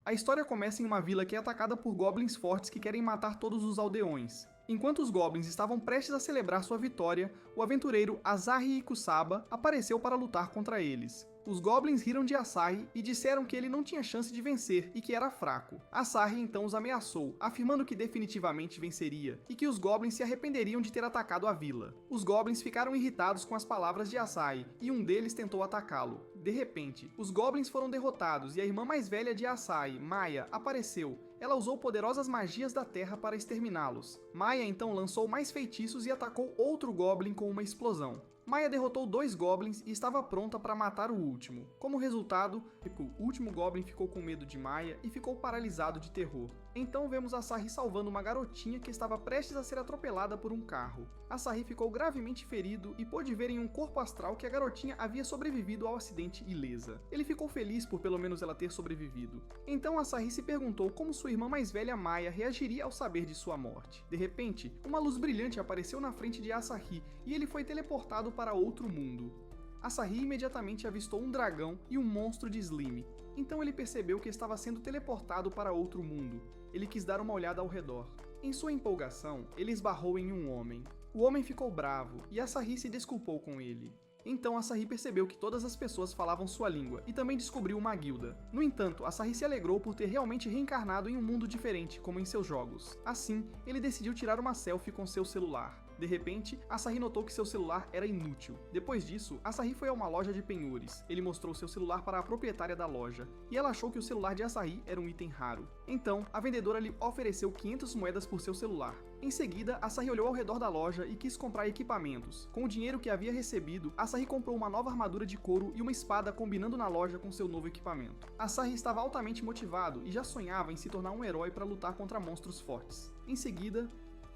A história começa em uma vila que é atacada por goblins fortes que querem matar todos os aldeões. Enquanto os goblins estavam prestes a celebrar sua vitória, o aventureiro Asahi Kusaba apareceu para lutar contra eles. Os goblins riram de Asahi e disseram que ele não tinha chance de vencer e que era fraco. Asahi então os ameaçou, afirmando que definitivamente venceria e que os goblins se arrependeriam de ter atacado a vila. Os goblins ficaram irritados com as palavras de Asahi e um deles tentou atacá-lo. De repente, os goblins foram derrotados e a irmã mais velha de Asahi, Maya, apareceu. Ela usou poderosas magias da terra para exterminá-los. Maya então lançou mais feitiços e atacou outro goblin com uma explosão. Maya derrotou 2 goblins e estava pronta para matar o último. Como resultado, o último goblin ficou com medo de Maya e ficou paralisado de terror. Então vemos Asahi salvando uma garotinha que estava prestes a ser atropelada por um carro. Asahi ficou gravemente ferido e pôde ver em um corpo astral que a garotinha havia sobrevivido ao acidente ilesa. Ele ficou feliz por pelo menos ela ter sobrevivido. Então Asahi se perguntou como sua irmã mais velha Maya reagiria ao saber de sua morte. De repente, uma luz brilhante apareceu na frente de Asahi e ele foi teleportado para outro mundo. Asahi imediatamente avistou um dragão e um monstro de slime. Então ele percebeu que estava sendo teleportado para outro mundo. Ele quis dar uma olhada ao redor. Em sua empolgação, ele esbarrou em um homem. O homem ficou bravo e Asahi se desculpou com ele. Então Asahi percebeu que todas as pessoas falavam sua língua e também descobriu uma guilda. No entanto, Asahi se alegrou por ter realmente reencarnado em um mundo diferente, como em seus jogos. Assim, ele decidiu tirar uma selfie com seu celular. De repente, Asahi notou que seu celular era inútil. Depois disso, Asahi foi a uma loja de penhores. Ele mostrou seu celular para a proprietária da loja, e ela achou que o celular de Asahi era um item raro. Então, a vendedora lhe ofereceu 500 moedas por seu celular. Em seguida, Asahi olhou ao redor da loja e quis comprar equipamentos. Com o dinheiro que havia recebido, Asahi comprou uma nova armadura de couro e uma espada combinando na loja com seu novo equipamento. Asahi estava altamente motivado e já sonhava em se tornar um herói para lutar contra monstros fortes. Em seguida,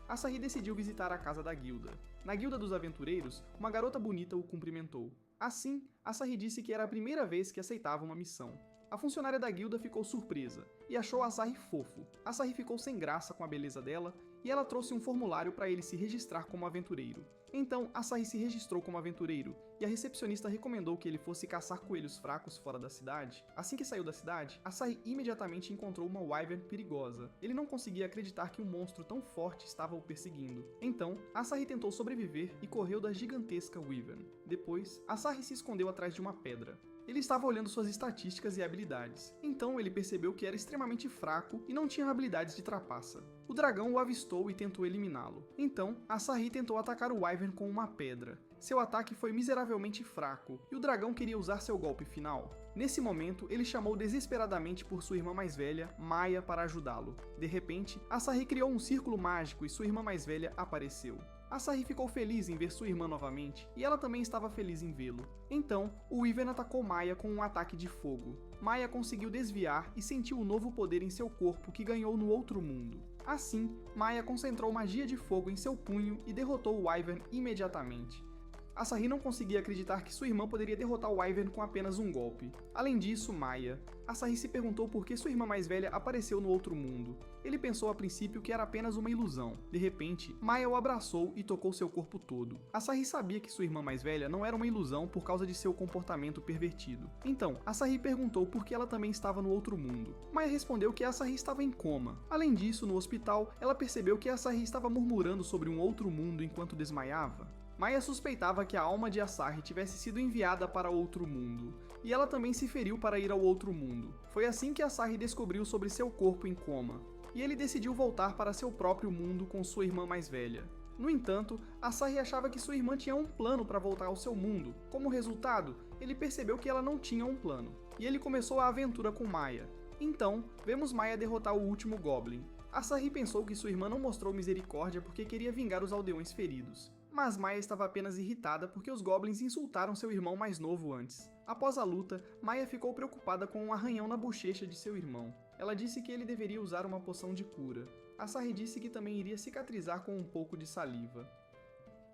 Asahi decidiu visitar a casa da guilda. Na guilda dos aventureiros, uma garota bonita o cumprimentou. Assim, Asahi disse que era a primeira vez que aceitava uma missão. A funcionária da guilda ficou surpresa e achou Asahi fofo. Asahi ficou sem graça com a beleza dela e ela trouxe um formulário para ele se registrar como aventureiro. Então, Asahi se registrou como aventureiro e a recepcionista recomendou que ele fosse caçar coelhos fracos fora da cidade. Assim que saiu da cidade, Asahi imediatamente encontrou uma wyvern perigosa. Ele não conseguia acreditar que um monstro tão forte estava o perseguindo. Então, Asahi tentou sobreviver e correu da gigantesca wyvern. Depois, Asahi se escondeu atrás de uma pedra. Ele estava olhando suas estatísticas e habilidades, então ele percebeu que era extremamente fraco e não tinha habilidades de trapaça. O dragão o avistou e tentou eliminá-lo. Então, Asahi tentou atacar o wyvern com uma pedra. Seu ataque foi miseravelmente fraco, e o dragão queria usar seu golpe final. Nesse momento, ele chamou desesperadamente por sua irmã mais velha, Maya, para ajudá-lo. De repente, Asahi criou um círculo mágico e sua irmã mais velha apareceu. Asahi ficou feliz em ver sua irmã novamente, e ela também estava feliz em vê-lo. Então, o Wyvern atacou Maya com um ataque de fogo. Maya conseguiu desviar e sentiu um novo poder em seu corpo que ganhou no outro mundo. Assim, Maya concentrou magia de fogo em seu punho e derrotou o Wyvern imediatamente. Asahi não conseguia acreditar que sua irmã poderia derrotar o Wyvern com apenas um golpe. Além disso, Maya. Asahi se perguntou por que sua irmã mais velha apareceu no outro mundo. Ele pensou a princípio que era apenas uma ilusão. De repente, Maya o abraçou e tocou seu corpo todo. Asahi sabia que sua irmã mais velha não era uma ilusão por causa de seu comportamento pervertido. Então, Asahi perguntou por que ela também estava no outro mundo. Maya respondeu que Asahi estava em coma. Além disso, no hospital, ela percebeu que Asahi estava murmurando sobre um outro mundo enquanto desmaiava. Maya suspeitava que a alma de Asahi tivesse sido enviada para outro mundo, e ela também se feriu para ir ao outro mundo. Foi assim que Asahi descobriu sobre seu corpo em coma, e ele decidiu voltar para seu próprio mundo com sua irmã mais velha. No entanto, Asahi achava que sua irmã tinha um plano para voltar ao seu mundo. Como resultado, ele percebeu que ela não tinha um plano, e ele começou a aventura com Maya. Então, vemos Maya derrotar o último Goblin. Asahi pensou que sua irmã não mostrou misericórdia porque queria vingar os aldeões feridos. Mas Maya estava apenas irritada porque os goblins insultaram seu irmão mais novo antes. Após a luta, Maya ficou preocupada com um arranhão na bochecha de seu irmão. Ela disse que ele deveria usar uma poção de cura. Asahi disse que também iria cicatrizar com um pouco de saliva.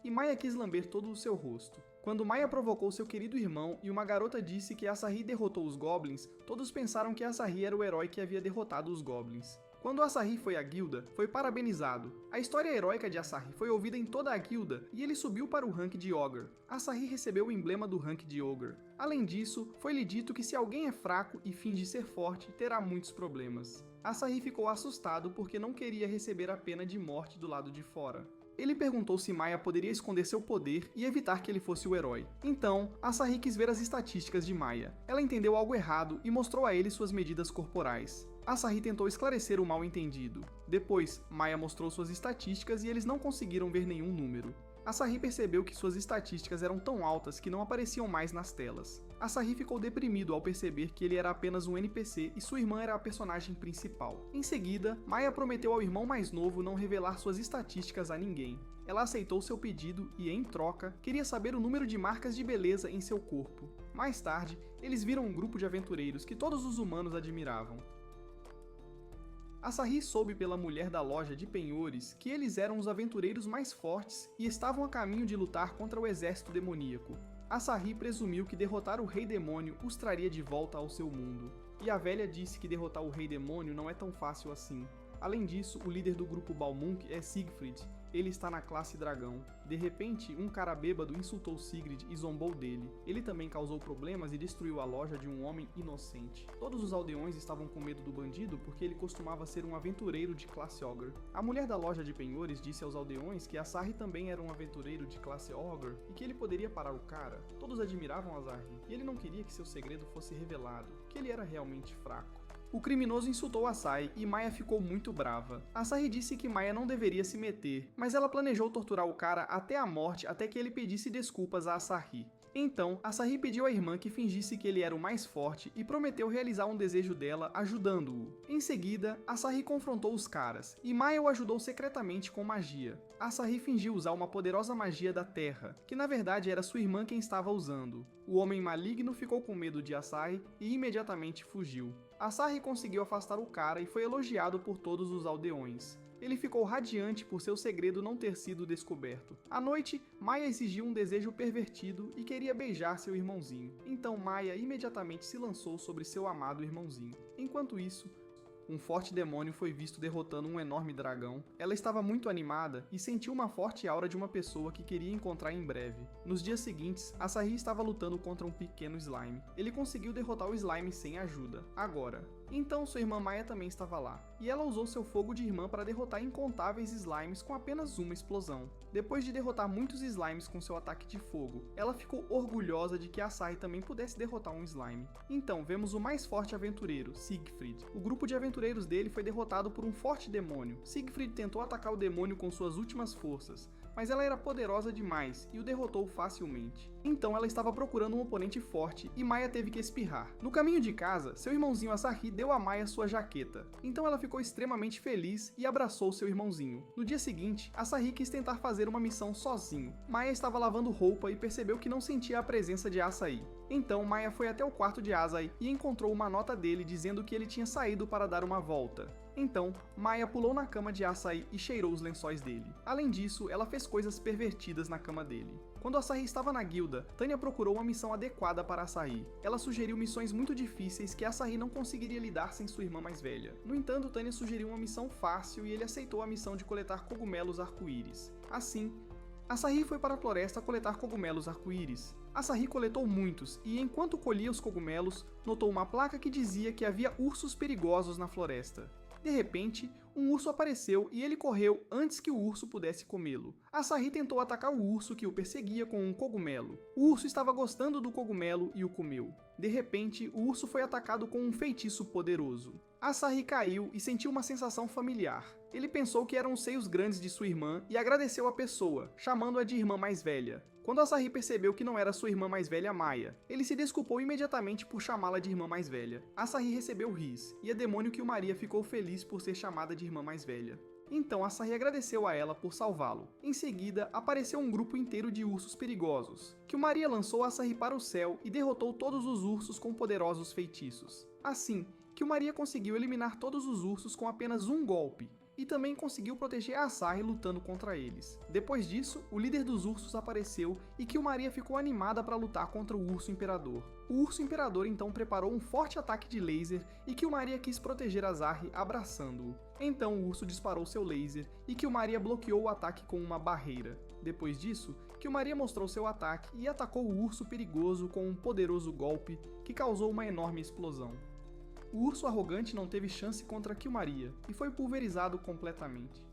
E Maya quis lamber todo o seu rosto. Quando Maya provocou seu querido irmão e uma garota disse que Asahi derrotou os goblins, todos pensaram que Asahi era o herói que havia derrotado os goblins. Quando Asahi foi à guilda, foi parabenizado. A história heróica de Asahi foi ouvida em toda a guilda e ele subiu para o rank de Ogre. Asahi recebeu o emblema do rank de Ogre. Além disso, foi-lhe dito que se alguém é fraco e finge ser forte, terá muitos problemas. Asahi ficou assustado porque não queria receber a pena de morte do lado de fora. Ele perguntou se Maya poderia esconder seu poder e evitar que ele fosse o herói. Então, Asahi quis ver as estatísticas de Maya. Ela entendeu algo errado e mostrou a ele suas medidas corporais. Asahi tentou esclarecer o mal-entendido. Depois, Maya mostrou suas estatísticas e eles não conseguiram ver nenhum número. Asahi percebeu que suas estatísticas eram tão altas que não apareciam mais nas telas. Asahi ficou deprimido ao perceber que ele era apenas um NPC e sua irmã era a personagem principal. Em seguida, Maya prometeu ao irmão mais novo não revelar suas estatísticas a ninguém. Ela aceitou seu pedido e, em troca, queria saber o número de marcas de beleza em seu corpo. Mais tarde, eles viram um grupo de aventureiros que todos os humanos admiravam. Asahi soube pela mulher da loja de penhores que eles eram os aventureiros mais fortes e estavam a caminho de lutar contra o exército demoníaco. Asahi presumiu que derrotar o Rei Demônio os traria de volta ao seu mundo. E a velha disse que derrotar o Rei Demônio não é tão fácil assim. Além disso, o líder do grupo Balmung é Siegfried. Ele está na classe dragão. De repente, um cara bêbado insultou Sigrid e zombou dele. Ele também causou problemas e destruiu a loja de um homem inocente. Todos os aldeões estavam com medo do bandido porque ele costumava ser um aventureiro de classe Ogre. A mulher da loja de penhores disse aos aldeões que Asahi também era um aventureiro de classe Ogre e que ele poderia parar o cara. Todos admiravam Asahi e ele não queria que seu segredo fosse revelado, que ele era realmente fraco. O criminoso insultou Asahi e Maya ficou muito brava. Asahi disse que Maya não deveria se meter, mas ela planejou torturar o cara até a morte até que ele pedisse desculpas a Asahi. Então, Asahi pediu à irmã que fingisse que ele era o mais forte e prometeu realizar um desejo dela, ajudando-o. Em seguida, Asahi confrontou os caras, e Maya o ajudou secretamente com magia. Asahi fingiu usar uma poderosa magia da Terra, que na verdade era sua irmã quem estava usando. O homem maligno ficou com medo de Asahi e imediatamente fugiu. Asahi conseguiu afastar o cara e foi elogiado por todos os aldeões. Ele ficou radiante por seu segredo não ter sido descoberto. À noite, Maya exigiu um desejo pervertido e queria beijar seu irmãozinho. Então Maya imediatamente se lançou sobre seu amado irmãozinho. Enquanto isso, um forte demônio foi visto derrotando um enorme dragão. Ela estava muito animada e sentiu uma forte aura de uma pessoa que queria encontrar em breve. Nos dias seguintes, Asahi estava lutando contra um pequeno slime. Ele conseguiu derrotar o slime sem ajuda. Agora. Então sua irmã Maya também estava lá, e ela usou seu fogo de irmã para derrotar incontáveis slimes com apenas uma explosão. Depois de derrotar muitos slimes com seu ataque de fogo, ela ficou orgulhosa de que Asahi também pudesse derrotar um slime. Então vemos o mais forte aventureiro, Siegfried. O grupo de aventureiros dele foi derrotado por um forte demônio. Siegfried tentou atacar o demônio com suas últimas forças, mas ela era poderosa demais e o derrotou facilmente. Então ela estava procurando um oponente forte e Maya teve que espirrar. No caminho de casa, seu irmãozinho Asahi deu a Maya sua jaqueta. Então ela ficou extremamente feliz e abraçou seu irmãozinho. No dia seguinte, Asahi quis tentar fazer uma missão sozinho. Maya estava lavando roupa e percebeu que não sentia a presença de Asahi. Então Maya foi até o quarto de Asahi e encontrou uma nota dele dizendo que ele tinha saído para dar uma volta. Então, Maya pulou na cama de Asahi e cheirou os lençóis dele. Além disso, ela fez coisas pervertidas na cama dele. Quando Asahi estava na guilda, Tanya procurou uma missão adequada para Asahi. Ela sugeriu missões muito difíceis que Asahi não conseguiria lidar sem sua irmã mais velha. No entanto, Tanya sugeriu uma missão fácil e ele aceitou a missão de coletar cogumelos arco-íris. Assim, Asahi foi para a floresta coletar cogumelos arco-íris. Asahi coletou muitos e, enquanto colhia os cogumelos, notou uma placa que dizia que havia ursos perigosos na floresta. De repente, um urso apareceu e ele correu antes que o urso pudesse comê-lo. Asahi tentou atacar o urso que o perseguia com um cogumelo. O urso estava gostando do cogumelo e o comeu. De repente, o urso foi atacado com um feitiço poderoso. Asahi caiu e sentiu uma sensação familiar. Ele pensou que eram os seios grandes de sua irmã e agradeceu a pessoa, chamando-a de irmã mais velha. Quando Asahi percebeu que não era sua irmã mais velha, Maya, ele se desculpou imediatamente por chamá-la de irmã mais velha. Asahi recebeu Riz, e a demônio Kilmaria ficou feliz por ser chamada de irmã mais velha. Então Asahi agradeceu a ela por salvá-lo. Em seguida, apareceu um grupo inteiro de ursos perigosos. Kilmaria lançou Asahi para o céu e derrotou todos os ursos com poderosos feitiços. Assim, Kilmaria conseguiu eliminar todos os ursos com apenas um golpe. e também conseguiu proteger a Asahi lutando contra eles. Depois disso, o líder dos ursos apareceu e Killmaria ficou animada para lutar contra o Urso Imperador. O Urso Imperador então preparou um forte ataque de laser e Killmaria quis proteger Asahi abraçando-o. Então o urso disparou seu laser e Killmaria bloqueou o ataque com uma barreira. Depois disso, Killmaria mostrou seu ataque e atacou o urso perigoso com um poderoso golpe que causou uma enorme explosão. O urso arrogante não teve chance contra Killmaria e foi pulverizado completamente.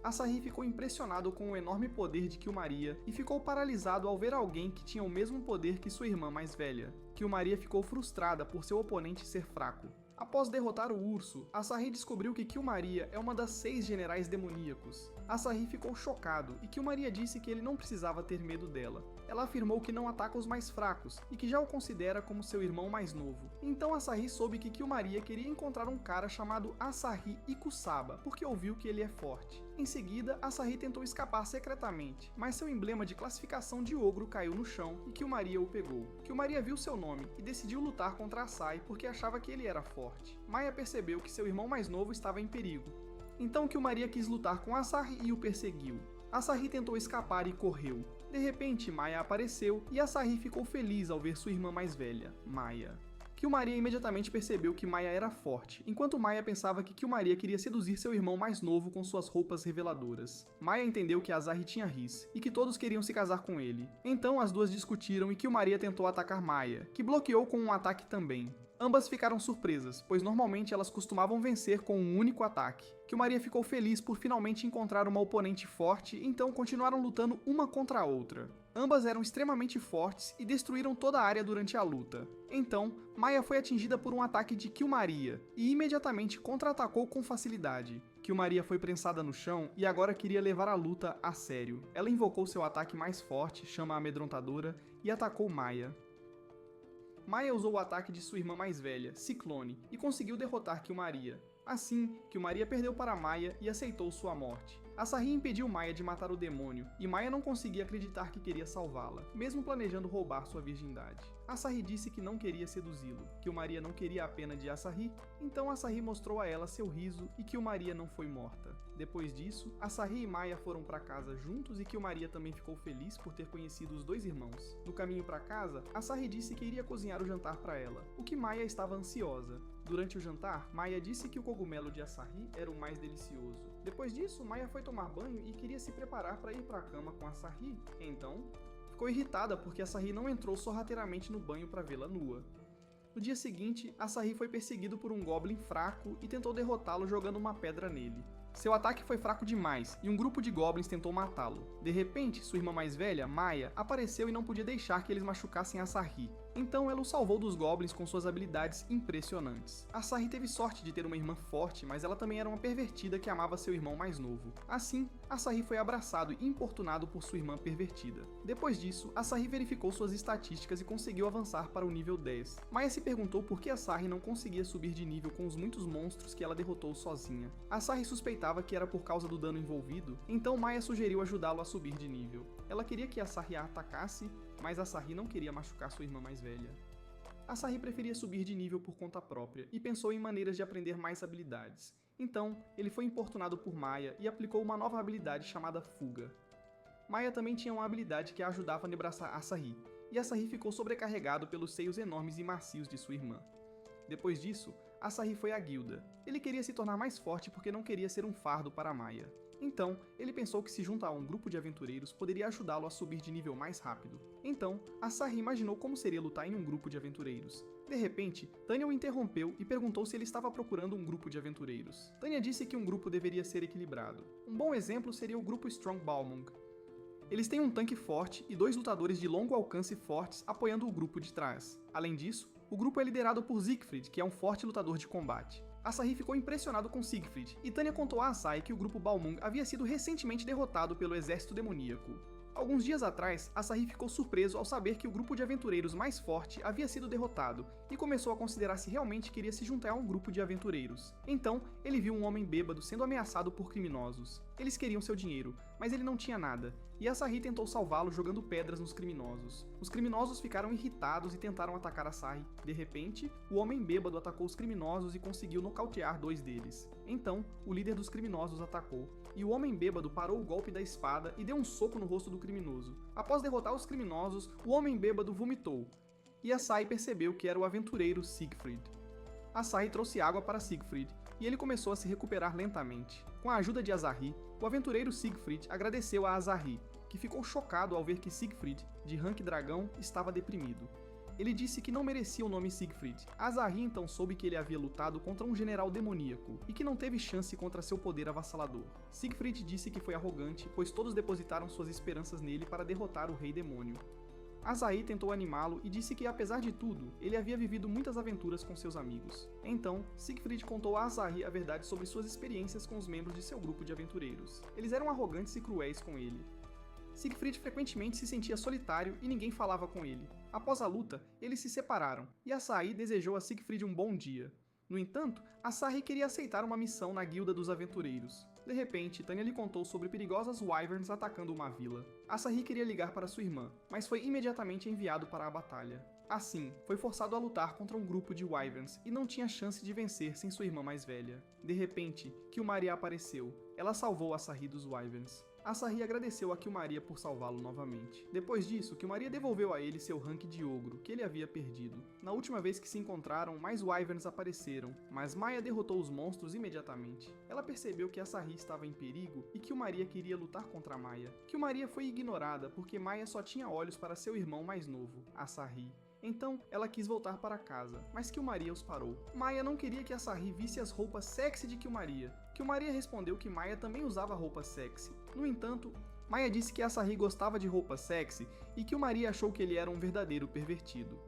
Asahi ficou impressionado com o enorme poder de Killmaria e ficou paralisado ao ver alguém que tinha o mesmo poder que sua irmã mais velha. Killmaria ficou frustrada por seu oponente ser fraco. Após derrotar o urso, Asahi descobriu que Killmaria é uma das 6 generais demoníacos. Asahi ficou chocado e Killmaria disse que ele não precisava ter medo dela. Ela afirmou que não ataca os mais fracos e que já o considera como seu irmão mais novo. Então Asahi soube que Killmaria queria encontrar um cara chamado Asahi Ikusaba, porque ouviu que ele é forte. Em seguida, Asahi tentou escapar secretamente, mas seu emblema de classificação de ogro caiu no chão e Killmaria o pegou. Killmaria viu seu nome e decidiu lutar contra Asahi porque achava que ele era forte. Maya percebeu que seu irmão mais novo estava em perigo. Então Killmaria quis lutar com Asahi e o perseguiu. Asahi tentou escapar e correu. De repente, Maya apareceu e Asahi ficou feliz ao ver sua irmã mais velha, Maya. Killmaria imediatamente percebeu que Maya era forte, enquanto Maya pensava que Killmaria queria seduzir seu irmão mais novo com suas roupas reveladoras. Maya entendeu que Asahi tinha Riz, e que todos queriam se casar com ele. Então as duas discutiram e Killmaria tentou atacar Maya, que bloqueou com um ataque também. Ambas ficaram surpresas, pois normalmente elas costumavam vencer com um único ataque. Killmaria ficou feliz por finalmente encontrar uma oponente forte, então continuaram lutando uma contra a outra. Ambas eram extremamente fortes e destruíram toda a área durante a luta. Então, Maya foi atingida por um ataque de Killmaria e imediatamente contra-atacou com facilidade. Killmaria foi prensada no chão e agora queria levar a luta a sério. Ela invocou seu ataque mais forte, Chama Amedrontadora, e atacou Maya. Maya usou o ataque de sua irmã mais velha, Ciclone, e conseguiu derrotar Killmaria. Assim, Killmaria perdeu para Maya e aceitou sua morte. Asahi impediu Maya de matar o demônio, e Maya não conseguia acreditar que queria salvá-la, mesmo planejando roubar sua virgindade. Asahi disse que não queria seduzi-lo, Killmaria não queria a pena de Asahi, então Asahi mostrou a ela seu riso e Killmaria não foi morta. Depois disso, Asahi e Maya foram para casa juntos e Killmaria também ficou feliz por ter conhecido os dois irmãos. No caminho para casa, Asahi disse que iria cozinhar o jantar para ela, o que Maya estava ansiosa. Durante o jantar, Maya disse que o cogumelo de Asahi era o mais delicioso. Depois disso, Maya foi tomar banho e queria se preparar para ir para a cama com Asahi. Então, ficou irritada porque Asahi não entrou sorrateiramente no banho para vê-la nua. No dia seguinte, Asahi foi perseguido por um Goblin fraco e tentou derrotá-lo jogando uma pedra nele. Seu ataque foi fraco demais e um grupo de Goblins tentou matá-lo. De repente, sua irmã mais velha, Maya, apareceu e não podia deixar que eles machucassem Asahi. Então ela o salvou dos Goblins com suas habilidades impressionantes. Asahi teve sorte de ter uma irmã forte, mas ela também era uma pervertida que amava seu irmão mais novo. Assim, Asahi foi abraçado e importunado por sua irmã pervertida. Depois disso, Asahi verificou suas estatísticas e conseguiu avançar para o nível 10. Maya se perguntou por que Asahi não conseguia subir de nível com os muitos monstros que ela derrotou sozinha. Asahi suspeitava que era por causa do dano envolvido, então Maya sugeriu ajudá-lo a subir de nível. Ela queria que Asahi a atacasse, mas Asahi não queria machucar sua irmã mais velha. Asahi preferia subir de nível por conta própria e pensou em maneiras de aprender mais habilidades. Então, ele foi importunado por Maya e aplicou uma nova habilidade chamada Fuga. Maya também tinha uma habilidade que a ajudava a nebraçar Asahi, e Asahi ficou sobrecarregado pelos seios enormes e macios de sua irmã. Depois disso, Asahi foi à guilda. Ele queria se tornar mais forte porque não queria ser um fardo para Maya. Então, ele pensou que se juntar a um grupo de aventureiros poderia ajudá-lo a subir de nível mais rápido. Então, Asahi imaginou como seria lutar em um grupo de aventureiros. De repente, Tanya o interrompeu e perguntou se ele estava procurando um grupo de aventureiros. Tanya disse que um grupo deveria ser equilibrado. Um bom exemplo seria o grupo Strong Balmung. Eles têm um tanque forte e 2 lutadores de longo alcance fortes apoiando o grupo de trás. Além disso, o grupo é liderado por Siegfried, que é um forte lutador de combate. Asahi ficou impressionado com Siegfried, e Tanya contou a Asahi que o grupo Balmung havia sido recentemente derrotado pelo exército demoníaco. Alguns dias atrás, Asahi ficou surpreso ao saber que o grupo de aventureiros mais forte havia sido derrotado, e começou a considerar se realmente queria se juntar a um grupo de aventureiros. Então, ele viu um homem bêbado sendo ameaçado por criminosos. Eles queriam seu dinheiro, mas ele não tinha nada, e Asahi tentou salvá-lo jogando pedras nos criminosos. Os criminosos ficaram irritados e tentaram atacar Asahi. De repente, o homem bêbado atacou os criminosos e conseguiu nocautear 2 deles. Então, o líder dos criminosos atacou, e o homem bêbado parou o golpe da espada e deu um soco no rosto do criminoso. Após derrotar os criminosos, o homem bêbado vomitou, e Asahi percebeu que era o aventureiro Siegfried. Asahi trouxe água para Siegfried, e ele começou a se recuperar lentamente. Com a ajuda de Asahi, o aventureiro Siegfried agradeceu a Asahi, que ficou chocado ao ver que Siegfried, de rank dragão, estava deprimido. Ele disse que não merecia o nome Siegfried. Asahi então soube que ele havia lutado contra um general demoníaco e que não teve chance contra seu poder avassalador. Siegfried disse que foi arrogante, pois todos depositaram suas esperanças nele para derrotar o rei demônio. Asahi tentou animá-lo e disse que, apesar de tudo, ele havia vivido muitas aventuras com seus amigos. Então, Siegfried contou a Asahi a verdade sobre suas experiências com os membros de seu grupo de aventureiros. Eles eram arrogantes e cruéis com ele. Siegfried frequentemente se sentia solitário e ninguém falava com ele. Após a luta, eles se separaram, e Asahi desejou a Siegfried um bom dia. No entanto, Asahi queria aceitar uma missão na Guilda dos Aventureiros. De repente, Tanya lhe contou sobre perigosas wyverns atacando uma vila. Asahi queria ligar para sua irmã, mas foi imediatamente enviado para a batalha. Assim, foi forçado a lutar contra um grupo de wyverns e não tinha chance de vencer sem sua irmã mais velha. De repente, Kilmaria apareceu. Ela salvou Asahi dos wyverns. Asahi agradeceu a Kilmaria por salvá-lo novamente. Depois disso, Kilmaria devolveu a ele seu rank de ogro, que ele havia perdido. Na última vez que se encontraram, mais wyverns apareceram, mas Maya derrotou os monstros imediatamente. Ela percebeu que Asahi estava em perigo e Kilmaria queria lutar contra Maya. Kilmaria foi ignorada porque Maya só tinha olhos para seu irmão mais novo, Asahi. Então, ela quis voltar para casa, mas Kilmaria os parou. Maya não queria que Asahi visse as roupas sexy de Kilmaria. Kilmaria respondeu que Maya também usava roupas sexy. No entanto, Maya disse que Asahi gostava de roupas sexy e Kilmaria achou que ele era um verdadeiro pervertido.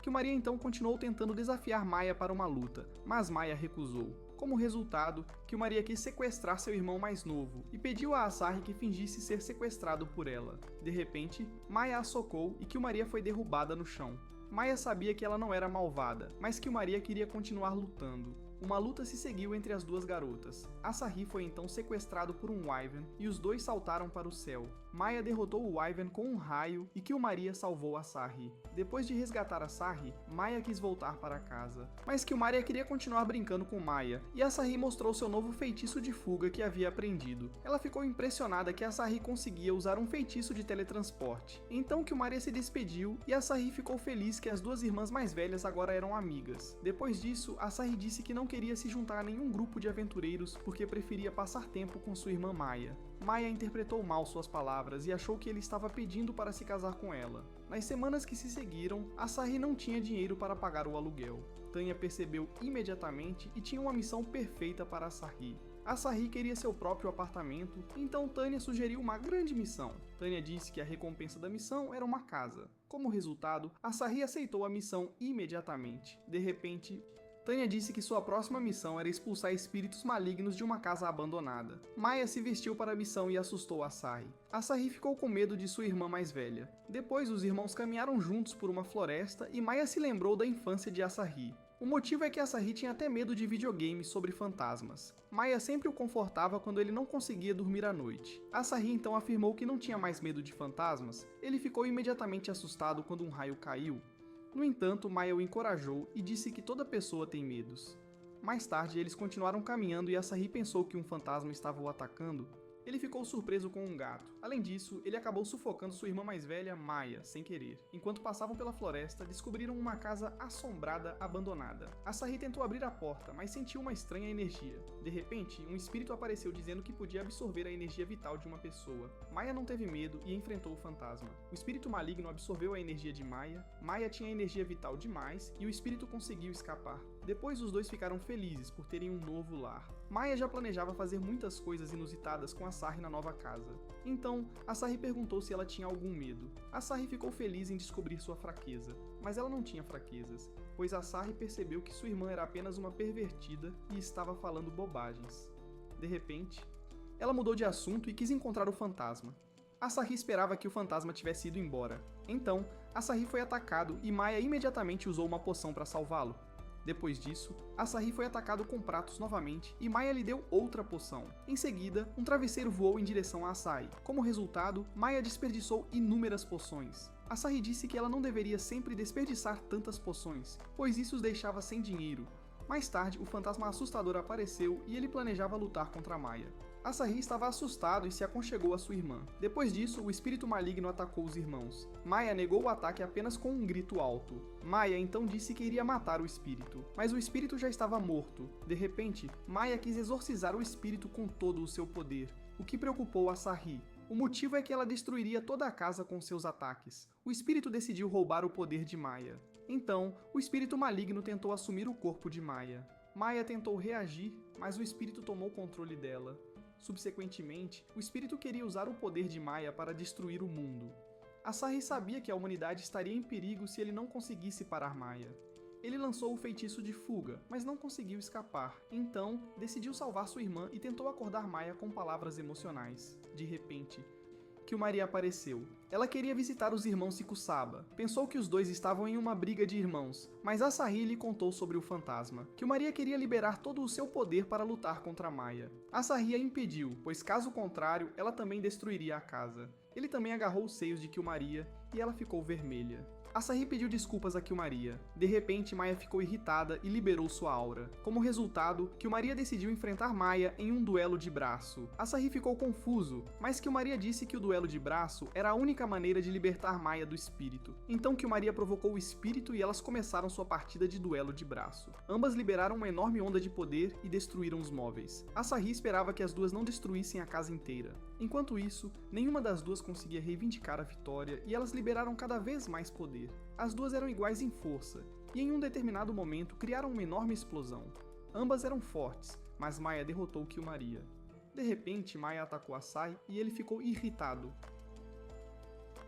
Kilmaria então continuou tentando desafiar Maya para uma luta, mas Maya recusou. Como resultado, Kilmaria quis sequestrar seu irmão mais novo e pediu a Asahi que fingisse ser sequestrado por ela. De repente, Maya a socou e Kilmaria foi derrubada no chão. Maya sabia que ela não era malvada, mas Kilmaria queria continuar lutando. Uma luta se seguiu entre as duas garotas. Asahi foi então sequestrado por um wyvern e os dois saltaram para o céu. Maya derrotou o wyvern com um raio e Kilmaria salvou Asahi. Depois de resgatar Asahi, Maya quis voltar para casa. Mas Kilmaria queria continuar brincando com Maya e Asahi mostrou seu novo feitiço de fuga que havia aprendido. Ela ficou impressionada que Asahi conseguia usar um feitiço de teletransporte. Então Kilmaria se despediu e Asahi ficou feliz que as duas irmãs mais velhas agora eram amigas. Depois disso, Asahi disse que não queria se juntar a nenhum grupo de aventureiros porque preferia passar tempo com sua irmã Maya. Maya interpretou mal suas palavras e achou que ele estava pedindo para se casar com ela. Nas semanas que se seguiram, Asahi não tinha dinheiro para pagar o aluguel. Tanya percebeu imediatamente e tinha uma missão perfeita para Asahi. Asahi queria seu próprio apartamento, então Tanya sugeriu uma grande missão. Tanya disse que a recompensa da missão era uma casa. Como resultado, Asahi aceitou a missão imediatamente. De repente, Tanya disse que sua próxima missão era expulsar espíritos malignos de uma casa abandonada. Maya se vestiu para a missão e assustou Asahi. Asahi ficou com medo de sua irmã mais velha. Depois, os irmãos caminharam juntos por uma floresta e Maya se lembrou da infância de Asahi. O motivo é que Asahi tinha até medo de videogames sobre fantasmas. Maya sempre o confortava quando ele não conseguia dormir à noite. Asahi então afirmou que não tinha mais medo de fantasmas. Ele ficou imediatamente assustado quando um raio caiu. No entanto, Maya o encorajou e disse que toda pessoa tem medos. Mais tarde, eles continuaram caminhando e Asahi pensou que um fantasma estava o atacando. Ele ficou surpreso com um gato. Além disso, ele acabou sufocando sua irmã mais velha, Maya, sem querer. Enquanto passavam pela floresta, descobriram uma casa assombrada abandonada. Asahi tentou abrir a porta, mas sentiu uma estranha energia. De repente, um espírito apareceu dizendo que podia absorver a energia vital de uma pessoa. Maya não teve medo e enfrentou o fantasma. O espírito maligno absorveu a energia de Maya, Maya tinha energia vital demais e o espírito conseguiu escapar. Depois os dois ficaram felizes por terem um novo lar. Maya já planejava fazer muitas coisas inusitadas com Asahi na nova casa. Então, Asahi perguntou se ela tinha algum medo. Asahi ficou feliz em descobrir sua fraqueza, mas ela não tinha fraquezas, pois Asahi percebeu que sua irmã era apenas uma pervertida e estava falando bobagens. De repente, ela mudou de assunto e quis encontrar o fantasma. Asahi esperava que o fantasma tivesse ido embora. Então, Asahi foi atacado e Maya imediatamente usou uma poção para salvá-lo. Depois disso, Asahi foi atacado com pratos novamente e Maya lhe deu outra poção. Em seguida, um travesseiro voou em direção a Asahi. Como resultado, Maya desperdiçou inúmeras poções. Asahi disse que ela não deveria sempre desperdiçar tantas poções, pois isso os deixava sem dinheiro. Mais tarde, o fantasma assustador apareceu e ele planejava lutar contra Maya. Asahi estava assustado e se aconchegou à sua irmã. Depois disso, o espírito maligno atacou os irmãos. Maya negou o ataque apenas com um grito alto. Maya então disse que iria matar o espírito, mas o espírito já estava morto. De repente, Maya quis exorcizar o espírito com todo o seu poder, o que preocupou Asahi. O motivo é que ela destruiria toda a casa com seus ataques. O espírito decidiu roubar o poder de Maya. Então, o espírito maligno tentou assumir o corpo de Maya. Maya tentou reagir, mas o espírito tomou o controle dela. Subsequentemente, o espírito queria usar o poder de Maya para destruir o mundo. Asahi sabia que a humanidade estaria em perigo se ele não conseguisse parar Maya. Ele lançou o feitiço de fuga, mas não conseguiu escapar. Então, decidiu salvar sua irmã e tentou acordar Maya com palavras emocionais. De repente, Kyumaria apareceu. Ela queria visitar os irmãos Ikusaba. Pensou que os dois estavam em uma briga de irmãos, mas Asahi lhe contou sobre o fantasma. Kyumaria queria liberar todo o seu poder para lutar contra Maya. Asahi a impediu, pois caso contrário, ela também destruiria a casa. Ele também agarrou os seios de Kyumaria e ela ficou vermelha. Asahi pediu desculpas a Kyumaria. De repente, Maya ficou irritada e liberou sua aura. Como resultado, Kyumaria decidiu enfrentar Maya em um duelo de braço. Asahi ficou confuso, mas Kyumaria disse que o duelo de braço era a única maneira de libertar Maya do espírito. Então Kyumaria provocou o espírito e elas começaram sua partida de duelo de braço. Ambas liberaram uma enorme onda de poder e destruíram os móveis. Asahi esperava que as duas não destruíssem a casa inteira. Enquanto isso, nenhuma das duas conseguia reivindicar a vitória e elas liberaram cada vez mais poder. As duas eram iguais em força, e em um determinado momento criaram uma enorme explosão. Ambas eram fortes, mas Maya derrotou Kyumaria. De repente, Maya atacou Asahi e ele ficou irritado.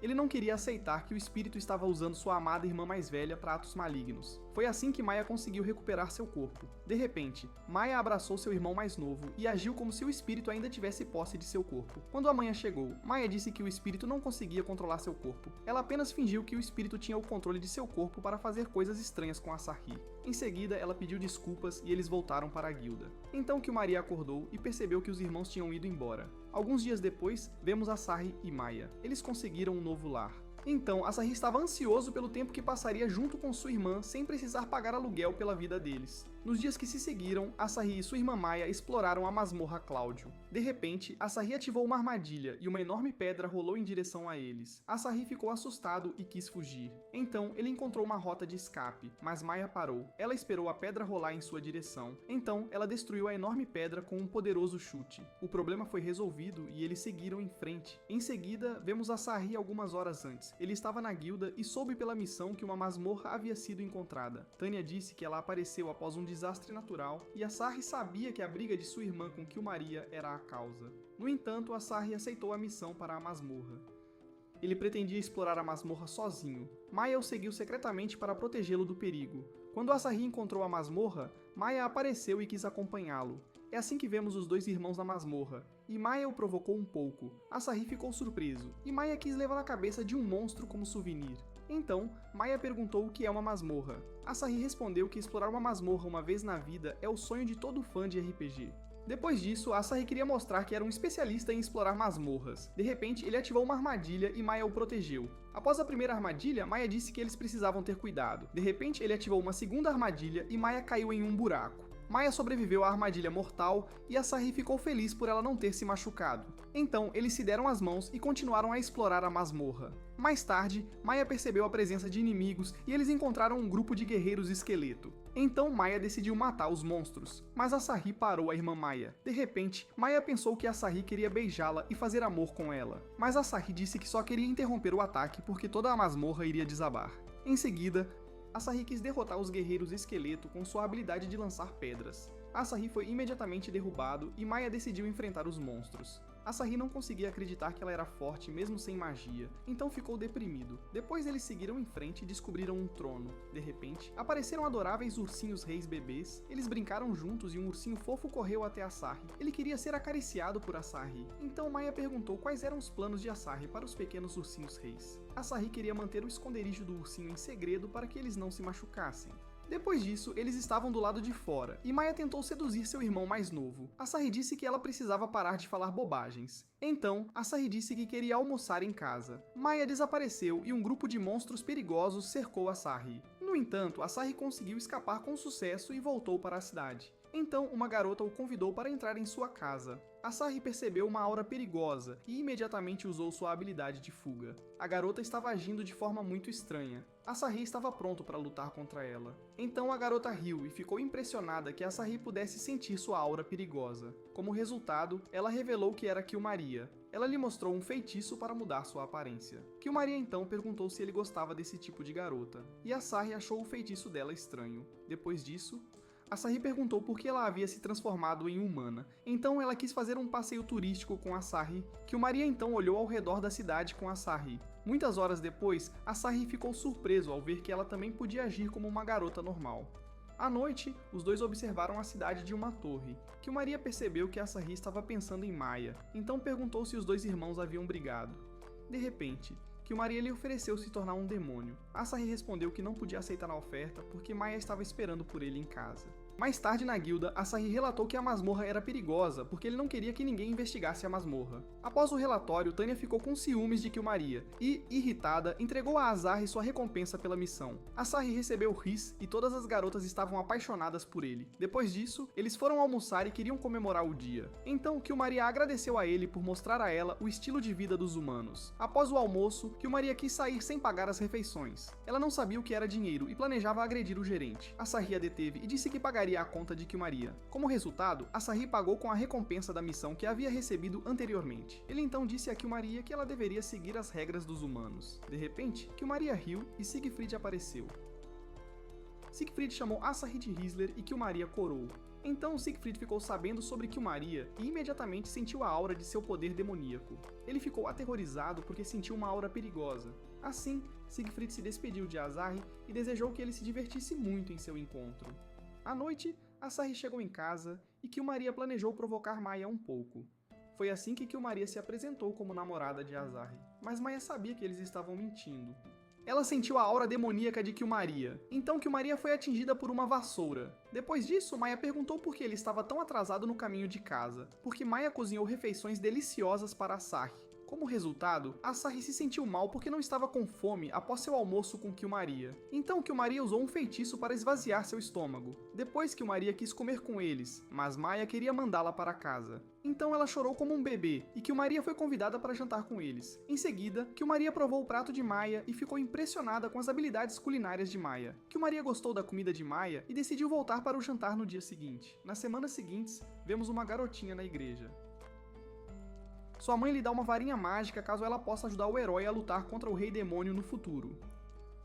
Ele não queria aceitar que o espírito estava usando sua amada irmã mais velha para atos malignos. Foi assim que Maya conseguiu recuperar seu corpo. De repente, Maya abraçou seu irmão mais novo e agiu como se o espírito ainda tivesse posse de seu corpo. Quando a manhã chegou, Maya disse que o espírito não conseguia controlar seu corpo. Ela apenas fingiu que o espírito tinha o controle de seu corpo para fazer coisas estranhas com Asahi. Em seguida, ela pediu desculpas e eles voltaram para a guilda. Então Kyumaria acordou e percebeu que os irmãos tinham ido embora. Alguns dias depois, vemos Asahi e Maya. Eles conseguiram um novo lar. Então, Asahi estava ansioso pelo tempo que passaria junto com sua irmã sem precisar pagar aluguel pela vida deles. Nos dias que se seguiram, Asahi e sua irmã Maya exploraram a masmorra Cláudio. De repente, Asahi ativou uma armadilha e uma enorme pedra rolou em direção a eles. Asahi ficou assustado e quis fugir. Então, ele encontrou uma rota de escape, mas Maya parou. Ela esperou a pedra rolar em sua direção. Então, ela destruiu a enorme pedra com um poderoso chute. O problema foi resolvido e eles seguiram em frente. Em seguida, vemos Asahi algumas horas antes. Ele estava na guilda e soube pela missão que uma masmorra havia sido encontrada. Tanya disse que ela apareceu após um desastre natural e Asahi sabia que a briga de sua irmã com Kyumaria era a causa. No entanto, Asahi aceitou a missão para a masmorra. Ele pretendia explorar a masmorra sozinho. Maya o seguiu secretamente para protegê-lo do perigo. Quando Asahi encontrou a masmorra, Maya apareceu e quis acompanhá-lo. É assim que vemos os dois irmãos na masmorra, e Maya o provocou um pouco. Asahi ficou surpreso, e Maya quis levar a cabeça de um monstro como souvenir. Então, Maya perguntou o que é uma masmorra. Asahi respondeu que explorar uma masmorra uma vez na vida é o sonho de todo fã de RPG. Depois disso, Asahi queria mostrar que era um especialista em explorar masmorras. De repente, ele ativou uma armadilha e Maya o protegeu. Após a primeira armadilha, Maya disse que eles precisavam ter cuidado. De repente, ele ativou uma segunda armadilha e Maya caiu em um buraco. Maya sobreviveu à armadilha mortal e Asahi ficou feliz por ela não ter se machucado. Então, eles se deram as mãos e continuaram a explorar a masmorra. Mais tarde, Maya percebeu a presença de inimigos e eles encontraram um grupo de guerreiros esqueleto. Então Maya decidiu matar os monstros, mas Asahi parou a irmã Maya. De repente, Maya pensou que Asahi queria beijá-la e fazer amor com ela, mas Asahi disse que só queria interromper o ataque porque toda a masmorra iria desabar. Em seguida, Asahi quis derrotar os guerreiros esqueleto com sua habilidade de lançar pedras. Asahi foi imediatamente derrubado e Maya decidiu enfrentar os monstros. Asahi não conseguia acreditar que ela era forte mesmo sem magia, então ficou deprimido. Depois eles seguiram em frente e descobriram um trono. De repente, apareceram adoráveis ursinhos reis bebês, eles brincaram juntos e um ursinho fofo correu até Asahi. Ele queria ser acariciado por Asahi, então Maya perguntou quais eram os planos de Asahi para os pequenos ursinhos reis. Asahi queria manter o esconderijo do ursinho em segredo para que eles não se machucassem. Depois disso, eles estavam do lado de fora, e Maya tentou seduzir seu irmão mais novo. Asahi disse que ela precisava parar de falar bobagens. Então, Asahi disse que queria almoçar em casa. Maya desapareceu e um grupo de monstros perigosos cercou Asahi. No entanto, Asahi conseguiu escapar com sucesso e voltou para a cidade. Então, uma garota o convidou para entrar em sua casa. Asahi percebeu uma aura perigosa e imediatamente usou sua habilidade de fuga. A garota estava agindo de forma muito estranha. Asahi estava pronto para lutar contra ela. Então a garota riu e ficou impressionada que Asahi pudesse sentir sua aura perigosa. Como resultado, ela revelou que era Killmaria. Ela lhe mostrou um feitiço para mudar sua aparência. Killmaria então perguntou se ele gostava desse tipo de garota, e Asahi achou o feitiço dela estranho. Depois disso, Asahi perguntou por que ela havia se transformado em humana, então ela quis fazer um passeio turístico com Asahi. Killmaria então olhou ao redor da cidade com Asahi. Muitas horas depois, Asahi ficou surpreso ao ver que ela também podia agir como uma garota normal. À noite, os dois observaram a cidade de uma torre. Killmaria percebeu que Asahi estava pensando em Maya, então perguntou se os dois irmãos haviam brigado. De repente, Killmaria lhe ofereceu se tornar um demônio. Asahi respondeu que não podia aceitar a oferta porque Maya estava esperando por ele em casa. Mais tarde na guilda, Asahi relatou que a masmorra era perigosa porque ele não queria que ninguém investigasse a masmorra. Após o relatório, Tanya ficou com ciúmes de Killmaria e, irritada, entregou a Asahi sua recompensa pela missão. Asahi recebeu Riz e todas as garotas estavam apaixonadas por ele. Depois disso, eles foram almoçar e queriam comemorar o dia. Então, Killmaria agradeceu a ele por mostrar a ela o estilo de vida dos humanos. Após o almoço, Killmaria quis sair sem pagar as refeições. Ela não sabia o que era dinheiro e planejava agredir o gerente. Asahi a deteve e disse que pagaria a conta de Killmaria. Como resultado, Asahi pagou com a recompensa da missão que havia recebido anteriormente. Ele então disse a Killmaria que ela deveria seguir as regras dos humanos. De repente, Killmaria riu e Siegfried apareceu. Siegfried chamou Asahi de Risler e Killmaria corou. Então Siegfried ficou sabendo sobre Killmaria e imediatamente sentiu a aura de seu poder demoníaco. Ele ficou aterrorizado porque sentiu uma aura perigosa. Assim, Siegfried se despediu de Asahi e desejou que ele se divertisse muito em seu encontro. À noite, Asahi chegou em casa e Killmaria planejou provocar Maya um pouco. Foi assim que Killmaria se apresentou como namorada de Asahi, mas Maya sabia que eles estavam mentindo. Ela sentiu a aura demoníaca de Killmaria, então Killmaria foi atingida por uma vassoura. Depois disso, Maya perguntou por que ele estava tão atrasado no caminho de casa, porque Maya cozinhou refeições deliciosas para Asahi. Como resultado, Asahi se sentiu mal porque não estava com fome após seu almoço com Killmaria. Então Killmaria usou um feitiço para esvaziar seu estômago. Depois Killmaria quis comer com eles, mas Maya queria mandá-la para casa. Então ela chorou como um bebê e Killmaria foi convidada para jantar com eles. Em seguida, Killmaria provou o prato de Maya e ficou impressionada com as habilidades culinárias de Maya. Killmaria gostou da comida de Maya e decidiu voltar para o jantar no dia seguinte. Nas semanas seguintes, vemos uma garotinha na igreja. Sua mãe lhe dá uma varinha mágica caso ela possa ajudar o herói a lutar contra o Rei Demônio no futuro.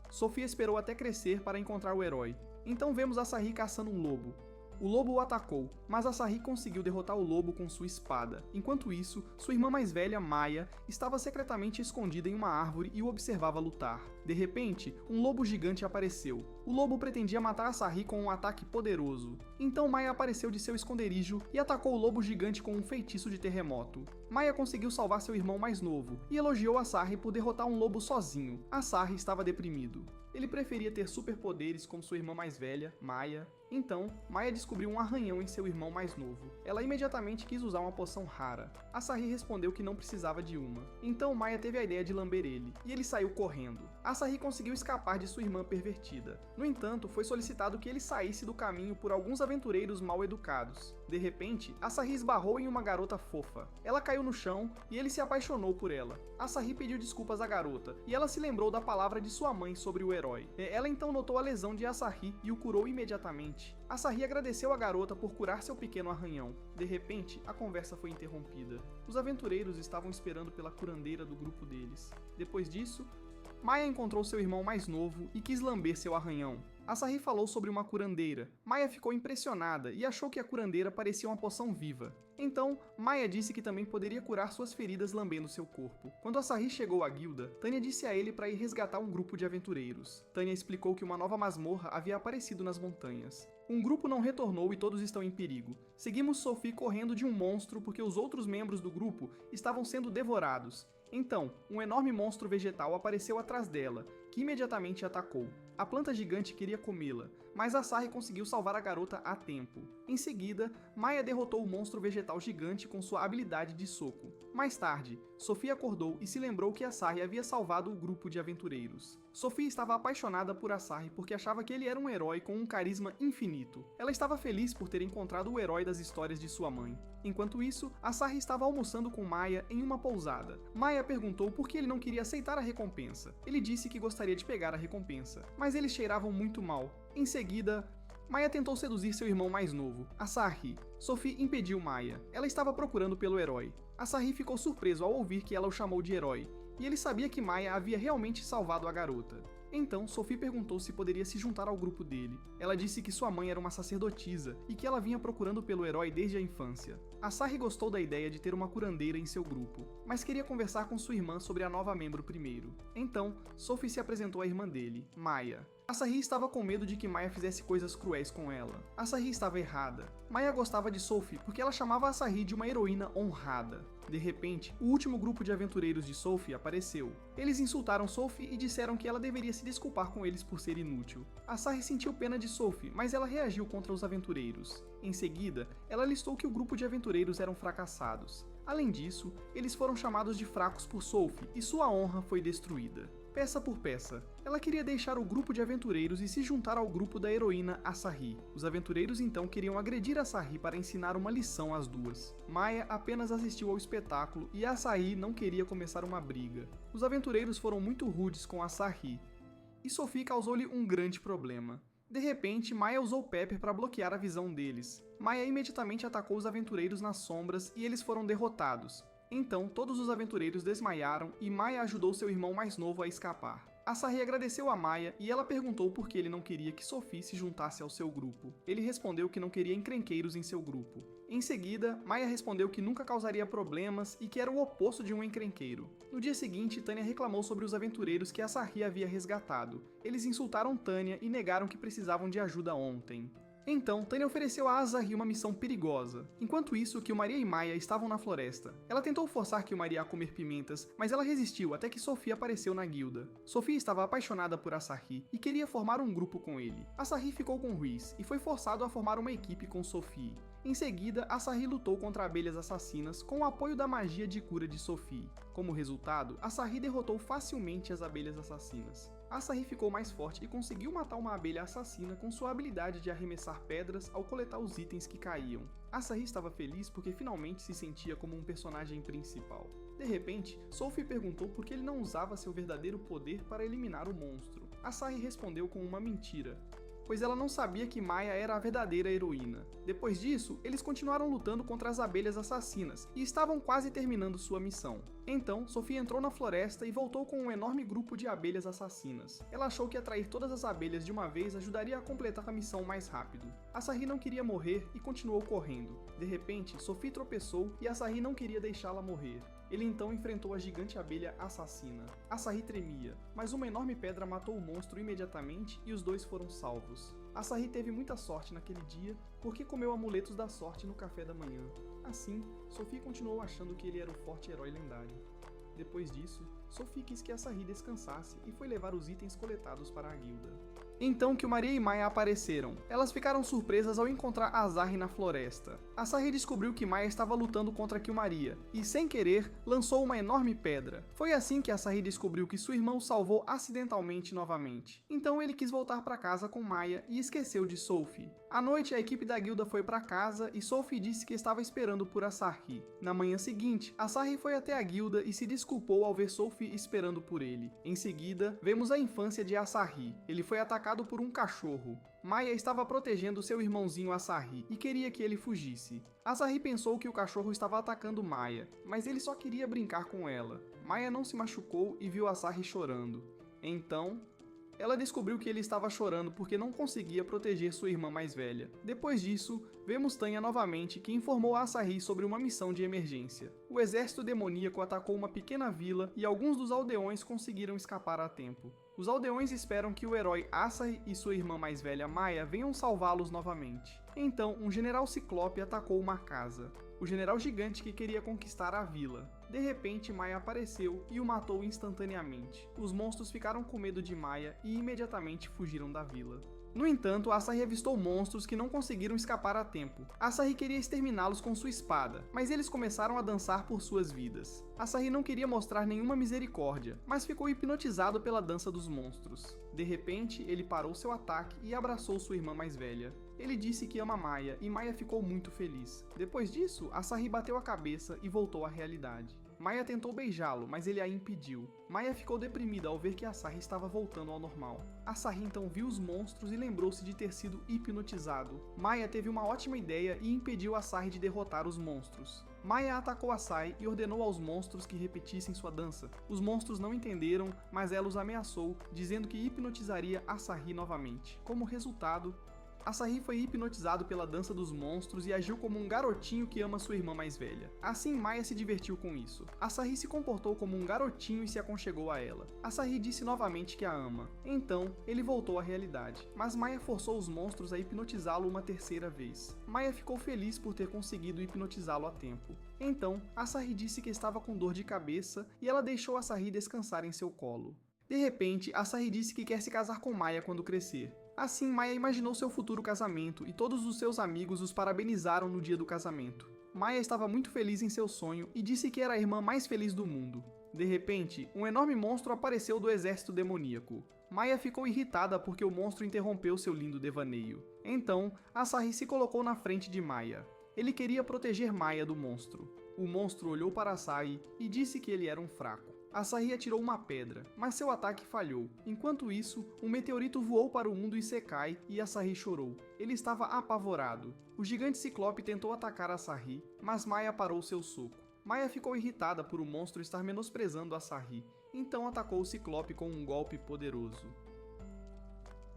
Sophie esperou até crescer para encontrar o herói. Então vemos Asahi caçando um lobo. O lobo o atacou, mas Asahi conseguiu derrotar o lobo com sua espada. Enquanto isso, sua irmã mais velha, Maya, estava secretamente escondida em uma árvore e o observava lutar. De repente, um lobo gigante apareceu. O lobo pretendia matar Asahi com um ataque poderoso. Então Maya apareceu de seu esconderijo e atacou o lobo gigante com um feitiço de terremoto. Maya conseguiu salvar seu irmão mais novo e elogiou Asahi por derrotar um lobo sozinho. Asahi estava deprimido. Ele preferia ter superpoderes como sua irmã mais velha, Maya. Então, Maya descobriu um arranhão em seu irmão mais novo. Ela imediatamente quis usar uma poção rara. Asahi respondeu que não precisava de uma. Então Maya teve a ideia de lamber ele, e ele saiu correndo. Asahi conseguiu escapar de sua irmã pervertida. No entanto, foi solicitado que ele saísse do caminho por alguns aventureiros mal educados. De repente, Asahi esbarrou em uma garota fofa. Ela caiu no chão e ele se apaixonou por ela. Asahi pediu desculpas à garota, e ela se lembrou da palavra de sua mãe sobre o herói. Ela então notou a lesão de Asahi e o curou imediatamente. Asahi agradeceu a garota por curar seu pequeno arranhão. De repente, a conversa foi interrompida. Os aventureiros estavam esperando pela curandeira do grupo deles. Depois disso, Maya encontrou seu irmão mais novo e quis lamber seu arranhão. Asahi falou sobre uma curandeira. Maya ficou impressionada e achou que a curandeira parecia uma poção viva. Então, Maya disse que também poderia curar suas feridas lambendo seu corpo. Quando Asahi chegou à guilda, Tanya disse a ele para ir resgatar um grupo de aventureiros. Tanya explicou que uma nova masmorra havia aparecido nas montanhas. Um grupo não retornou e todos estão em perigo. Seguimos Sophie correndo de um monstro porque os outros membros do grupo estavam sendo devorados. Então, um enorme monstro vegetal apareceu atrás dela, que imediatamente a atacou. A planta gigante queria comê-la, mas Asahi conseguiu salvar a garota a tempo. Em seguida, Maya derrotou o monstro vegetal gigante com sua habilidade de soco. Mais tarde, Sophie acordou e se lembrou que Asahi havia salvado o grupo de aventureiros. Sophie estava apaixonada por Asahi porque achava que ele era um herói com um carisma infinito. Ela estava feliz por ter encontrado o herói das histórias de sua mãe. Enquanto isso, Asahi estava almoçando com Maya em uma pousada. Maya perguntou por que ele não queria aceitar a recompensa. Ele disse que gostaria de pegar a recompensa, mas eles cheiravam muito mal. Em seguida, Maya tentou seduzir seu irmão mais novo, Asahi. Sophie impediu Maya. Ela estava procurando pelo herói. Asahi ficou surpreso ao ouvir que ela o chamou de herói, e ele sabia que Maya havia realmente salvado a garota. Então, Sophie perguntou se poderia se juntar ao grupo dele. Ela disse que sua mãe era uma sacerdotisa e que ela vinha procurando pelo herói desde a infância. Asahi gostou da ideia de ter uma curandeira em seu grupo, mas queria conversar com sua irmã sobre a nova membro primeiro. Então, Sophie se apresentou à irmã dele, Maya. Asahi estava com medo de que Maya fizesse coisas cruéis com ela. Asahi estava errada. Maya gostava de Sophie porque ela chamava Asahi de uma heroína honrada. De repente, o último grupo de aventureiros de Sophie apareceu. Eles insultaram Sophie e disseram que ela deveria se desculpar com eles por ser inútil. Asahi sentiu pena de Sophie, mas ela reagiu contra os aventureiros. Em seguida, ela listou que o grupo de aventureiros eram fracassados. Além disso, eles foram chamados de fracos por Sophie e sua honra foi destruída. Peça por peça, ela queria deixar o grupo de aventureiros e se juntar ao grupo da heroína Asahi. Os aventureiros então queriam agredir Asahi para ensinar uma lição às duas. Maya apenas assistiu ao espetáculo e Asahi não queria começar uma briga. Os aventureiros foram muito rudes com Asahi, e Sophie causou-lhe um grande problema. De repente, Maya usou Pepper para bloquear a visão deles. Maya imediatamente atacou os aventureiros nas sombras e eles foram derrotados. Então, todos os aventureiros desmaiaram e Maya ajudou seu irmão mais novo a escapar. Asahi agradeceu a Maya e ela perguntou por que ele não queria que Sophie se juntasse ao seu grupo. Ele respondeu que não queria encrenqueiros em seu grupo. Em seguida, Maya respondeu que nunca causaria problemas e que era o oposto de um encrenqueiro. No dia seguinte, Tanya reclamou sobre os aventureiros que Asahi havia resgatado. Eles insultaram Tanya e negaram que precisavam de ajuda ontem. Então, Tanya ofereceu a Asahi uma missão perigosa. Enquanto isso, Killmaria e Maya estavam na floresta. Ela tentou forçar Killmaria a comer pimentas, mas ela resistiu até que Sophie apareceu na guilda. Sophie estava apaixonada por Asahi e queria formar um grupo com ele. Asahi ficou com Rhys e foi forçado a formar uma equipe com Sophie. Em seguida, Asahi lutou contra abelhas assassinas com o apoio da magia de cura de Sophie. Como resultado, Asahi derrotou facilmente as abelhas assassinas. Asahi ficou mais forte e conseguiu matar uma abelha assassina com sua habilidade de arremessar pedras ao coletar os itens que caíam. Asahi estava feliz porque finalmente se sentia como um personagem principal. De repente, Sophie perguntou por que ele não usava seu verdadeiro poder para eliminar o monstro. Asahi respondeu com uma mentira, pois ela não sabia que Maya era a verdadeira heroína. Depois disso, eles continuaram lutando contra as abelhas assassinas e estavam quase terminando sua missão. Então, Sophie entrou na floresta e voltou com um enorme grupo de abelhas assassinas. Ela achou que atrair todas as abelhas de uma vez ajudaria a completar a missão mais rápido. Asahi não queria morrer e continuou correndo. De repente, Sophie tropeçou e Asahi não queria deixá-la morrer. Ele então enfrentou a gigante abelha assassina. Asahi tremia, mas uma enorme pedra matou o monstro imediatamente e os dois foram salvos. Asahi teve muita sorte naquele dia porque comeu amuletos da sorte no café da manhã. Assim, Sophie continuou achando que ele era o forte herói lendário. Depois disso, Sophie quis que Asahi descansasse e foi levar os itens coletados para a guilda. Então Killmaria e Maya apareceram. Elas ficaram surpresas ao encontrar Asahi na floresta. Asahi descobriu que Maya estava lutando contra Killmaria e, sem querer, lançou uma enorme pedra. Foi assim que Asahi descobriu que sua irmã o salvou acidentalmente novamente. Então ele quis voltar para casa com Maya e esqueceu de Sophie. À noite, a equipe da guilda foi para casa e Sophie disse que estava esperando por Asahi. Na manhã seguinte, Asahi foi até a guilda e se desculpou ao ver Sophie esperando por ele. Em seguida, vemos a infância de Asahi. Ele foi atacado por um cachorro. Maya estava protegendo seu irmãozinho Asahi e queria que ele fugisse. Asahi pensou que o cachorro estava atacando Maya, mas ele só queria brincar com ela. Maya não se machucou e viu Asahi chorando. Então, ela descobriu que ele estava chorando porque não conseguia proteger sua irmã mais velha. Depois disso, vemos Tanya novamente, que informou a Asahi sobre uma missão de emergência. O exército demoníaco atacou uma pequena vila e alguns dos aldeões conseguiram escapar a tempo. Os aldeões esperam que o herói Asahi e sua irmã mais velha Maya venham salvá-los novamente. Então, um general ciclope atacou uma casa. O general gigante que queria conquistar a vila. De repente, Maya apareceu e o matou instantaneamente. Os monstros ficaram com medo de Maya e imediatamente fugiram da vila. No entanto, Asahi avistou monstros que não conseguiram escapar a tempo. Asahi queria exterminá-los com sua espada, mas eles começaram a dançar por suas vidas. Asahi não queria mostrar nenhuma misericórdia, mas ficou hipnotizado pela dança dos monstros. De repente, ele parou seu ataque e abraçou sua irmã mais velha. Ele disse que ama Maya e Maya ficou muito feliz. Depois disso, Asahi bateu a cabeça e voltou à realidade. Maya tentou beijá-lo, mas ele a impediu. Maya ficou deprimida ao ver que Asahi estava voltando ao normal. Asahi então viu os monstros e lembrou-se de ter sido hipnotizado. Maya teve uma ótima ideia e impediu Asahi de derrotar os monstros. Maya atacou Asahi e ordenou aos monstros que repetissem sua dança. Os monstros não entenderam, mas ela os ameaçou, dizendo que hipnotizaria Asahi novamente. Como resultado, Asahi foi hipnotizado pela dança dos monstros e agiu como um garotinho que ama sua irmã mais velha. Assim, Maya se divertiu com isso. Asahi se comportou como um garotinho e se aconchegou a ela. Asahi disse novamente que a ama. Então, ele voltou à realidade. Mas Maya forçou os monstros a hipnotizá-lo uma terceira vez. Maya ficou feliz por ter conseguido hipnotizá-lo a tempo. Então, Asahi disse que estava com dor de cabeça e ela deixou Asahi descansar em seu colo. De repente, Asahi disse que quer se casar com Maya quando crescer. Assim, Maya imaginou seu futuro casamento e todos os seus amigos os parabenizaram no dia do casamento. Maya estava muito feliz em seu sonho e disse que era a irmã mais feliz do mundo. De repente, um enorme monstro apareceu do exército demoníaco. Maya ficou irritada porque o monstro interrompeu seu lindo devaneio. Então, Asahi se colocou na frente de Maya. Ele queria proteger Maya do monstro. O monstro olhou para Asahi e disse que ele era um fraco. Asahi atirou uma pedra, mas seu ataque falhou. Enquanto isso, um meteorito voou para o mundo Isekai e Asahi chorou. Ele estava apavorado. O gigante ciclope tentou atacar Asahi, mas Maya parou seu soco. Maya ficou irritada por o monstro estar menosprezando Asahi, então atacou o ciclope com um golpe poderoso.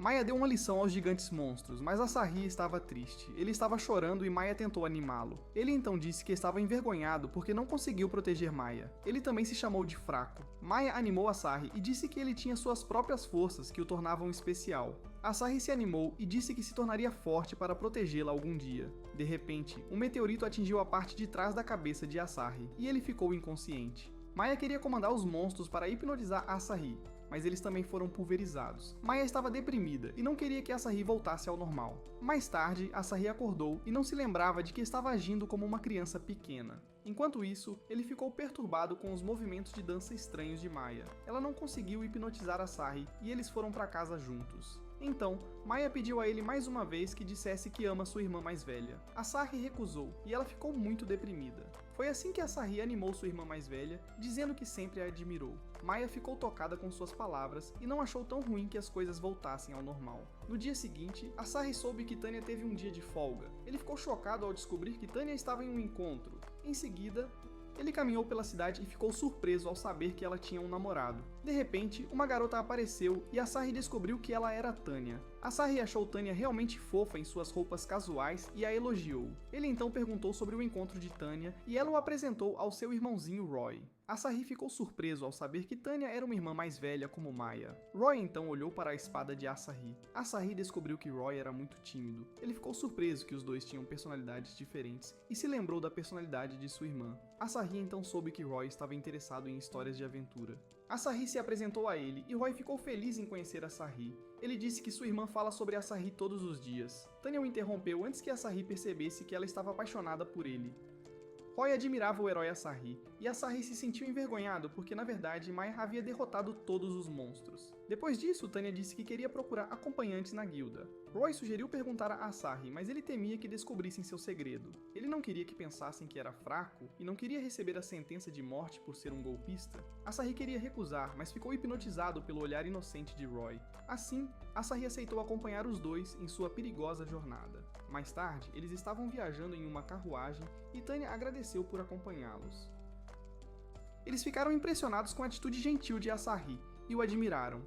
Maya deu uma lição aos gigantes monstros, mas Asahi estava triste. Ele estava chorando e Maya tentou animá-lo. Ele então disse que estava envergonhado porque não conseguiu proteger Maya. Ele também se chamou de fraco. Maya animou Asahi e disse que ele tinha suas próprias forças que o tornavam especial. Asahi se animou e disse que se tornaria forte para protegê-la algum dia. De repente, um meteorito atingiu a parte de trás da cabeça de Asahi e ele ficou inconsciente. Maya queria comandar os monstros para hipnotizar Asahi, mas eles também foram pulverizados. Maya estava deprimida e não queria que Asahi voltasse ao normal. Mais tarde, Asahi acordou e não se lembrava de que estava agindo como uma criança pequena. Enquanto isso, ele ficou perturbado com os movimentos de dança estranhos de Maya. Ela não conseguiu hipnotizar Asahi e eles foram para casa juntos. Então, Maya pediu a ele mais uma vez que dissesse que ama sua irmã mais velha. Asahi recusou e ela ficou muito deprimida. Foi assim que Asahi animou sua irmã mais velha, dizendo que sempre a admirou. Maya ficou tocada com suas palavras e não achou tão ruim que as coisas voltassem ao normal. No dia seguinte, Asahi soube que Tanya teve um dia de folga. Ele ficou chocado ao descobrir que Tanya estava em um encontro. Em seguida, ele caminhou pela cidade e ficou surpreso ao saber que ela tinha um namorado. De repente, uma garota apareceu e Asahi descobriu que ela era Tanya. Asahi achou Tanya realmente fofa em suas roupas casuais e a elogiou. Ele então perguntou sobre o encontro de Tanya e ela o apresentou ao seu irmãozinho Roy. Asahi ficou surpreso ao saber que Tanya era uma irmã mais velha como Maya. Roy então olhou para a espada de Asahi. Asahi descobriu que Roy era muito tímido. Ele ficou surpreso que os dois tinham personalidades diferentes e se lembrou da personalidade de sua irmã. Asahi então soube que Roy estava interessado em histórias de aventura. Asahi se apresentou a ele e Roy ficou feliz em conhecer Asahi. Ele disse que sua irmã fala sobre Asahi todos os dias. Tanya o interrompeu antes que Asahi percebesse que ela estava apaixonada por ele. Roy admirava o herói Asahi, e Asahi se sentiu envergonhado porque na verdade Maya havia derrotado todos os monstros. Depois disso, Tanya disse que queria procurar acompanhantes na guilda. Roy sugeriu perguntar a Asahi, mas ele temia que descobrissem seu segredo. Ele não queria que pensassem que era fraco e não queria receber a sentença de morte por ser um golpista. Asahi queria recusar, mas ficou hipnotizado pelo olhar inocente de Roy. Assim, Asahi aceitou acompanhar os dois em sua perigosa jornada. Mais tarde, eles estavam viajando em uma carruagem e Tanya agradeceu por acompanhá-los. Eles ficaram impressionados com a atitude gentil de Asahi e o admiraram.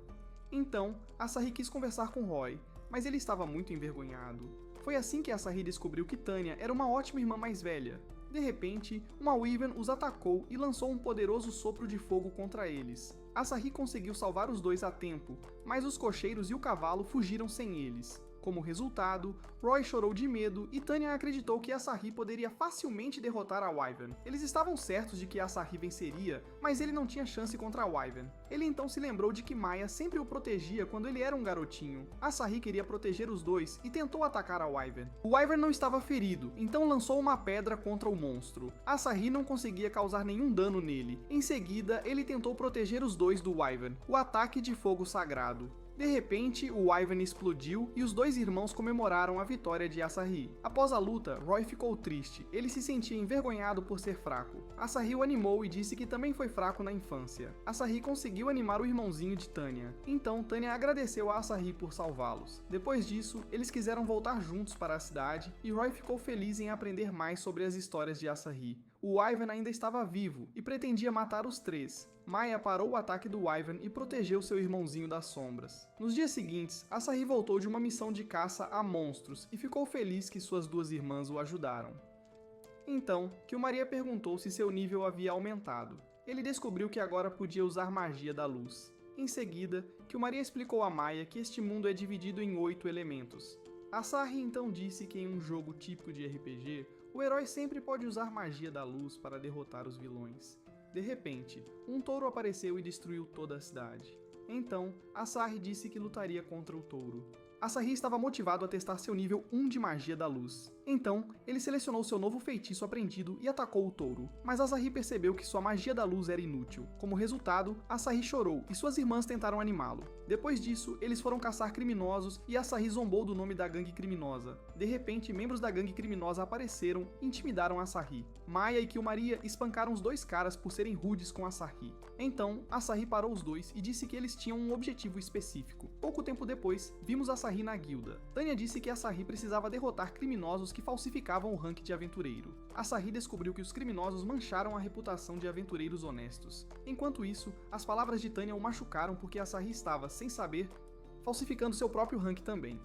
Então, Asahi quis conversar com Roy, mas ele estava muito envergonhado. Foi assim que Asahi descobriu que Tanya era uma ótima irmã mais velha. De repente, uma Wyvern os atacou e lançou um poderoso sopro de fogo contra eles. Asahi conseguiu salvar os dois a tempo, mas os cocheiros e o cavalo fugiram sem eles. Como resultado, Roy chorou de medo e Tanya acreditou que Asahi poderia facilmente derrotar a Wyvern. Eles estavam certos de que Asahi venceria, mas ele não tinha chance contra a Wyvern. Ele então se lembrou de que Maya sempre o protegia quando ele era um garotinho. Asahi queria proteger os dois e tentou atacar a Wyvern. O Wyvern não estava ferido, então lançou uma pedra contra o monstro. Asahi não conseguia causar nenhum dano nele. Em seguida, ele tentou proteger os dois do Wyvern, o ataque de fogo sagrado. De repente, o Wyvern explodiu e os dois irmãos comemoraram a vitória de Asahi. Após a luta, Roy ficou triste. Ele se sentia envergonhado por ser fraco. Asahi o animou e disse que também foi fraco na infância. Asahi conseguiu animar o irmãozinho de Tanya. Então, Tanya agradeceu a Asahi por salvá-los. Depois disso, eles quiseram voltar juntos para a cidade e Roy ficou feliz em aprender mais sobre as histórias de Asahi. O Wyvern ainda estava vivo e pretendia matar os três. Maya parou o ataque do Wyvern e protegeu seu irmãozinho das sombras. Nos dias seguintes, Asahi voltou de uma missão de caça a monstros e ficou feliz que suas duas irmãs o ajudaram. Então, Kilmaria perguntou se seu nível havia aumentado. Ele descobriu que agora podia usar magia da luz. Em seguida, Kilmaria explicou a Maya que este mundo é dividido em 8 elementos. Asahi então disse que em um jogo típico de RPG, o herói sempre pode usar magia da luz para derrotar os vilões. De repente, um touro apareceu e destruiu toda a cidade. Então, Asahi disse que lutaria contra o touro. Asahi estava motivado a testar seu nível 1 de magia da luz. Então, ele selecionou seu novo feitiço aprendido e atacou o touro, mas Asahi percebeu que sua magia da luz era inútil. Como resultado, Asahi chorou e suas irmãs tentaram animá-lo. Depois disso, eles foram caçar criminosos e Asahi zombou do nome da gangue criminosa. De repente, membros da gangue criminosa apareceram e intimidaram Asahi. Maya e Kilmaria espancaram os dois caras por serem rudes com Asahi. Então, Asahi parou os dois e disse que eles tinham um objetivo específico. Pouco tempo depois, vimos Asahi na guilda. Tanya disse que Asahi precisava derrotar criminosos que falsificavam o rank de aventureiro. Asahi descobriu que os criminosos mancharam a reputação de aventureiros honestos. Enquanto isso, as palavras de Tanya o machucaram porque Asahi estava, sem saber, falsificando seu próprio rank também.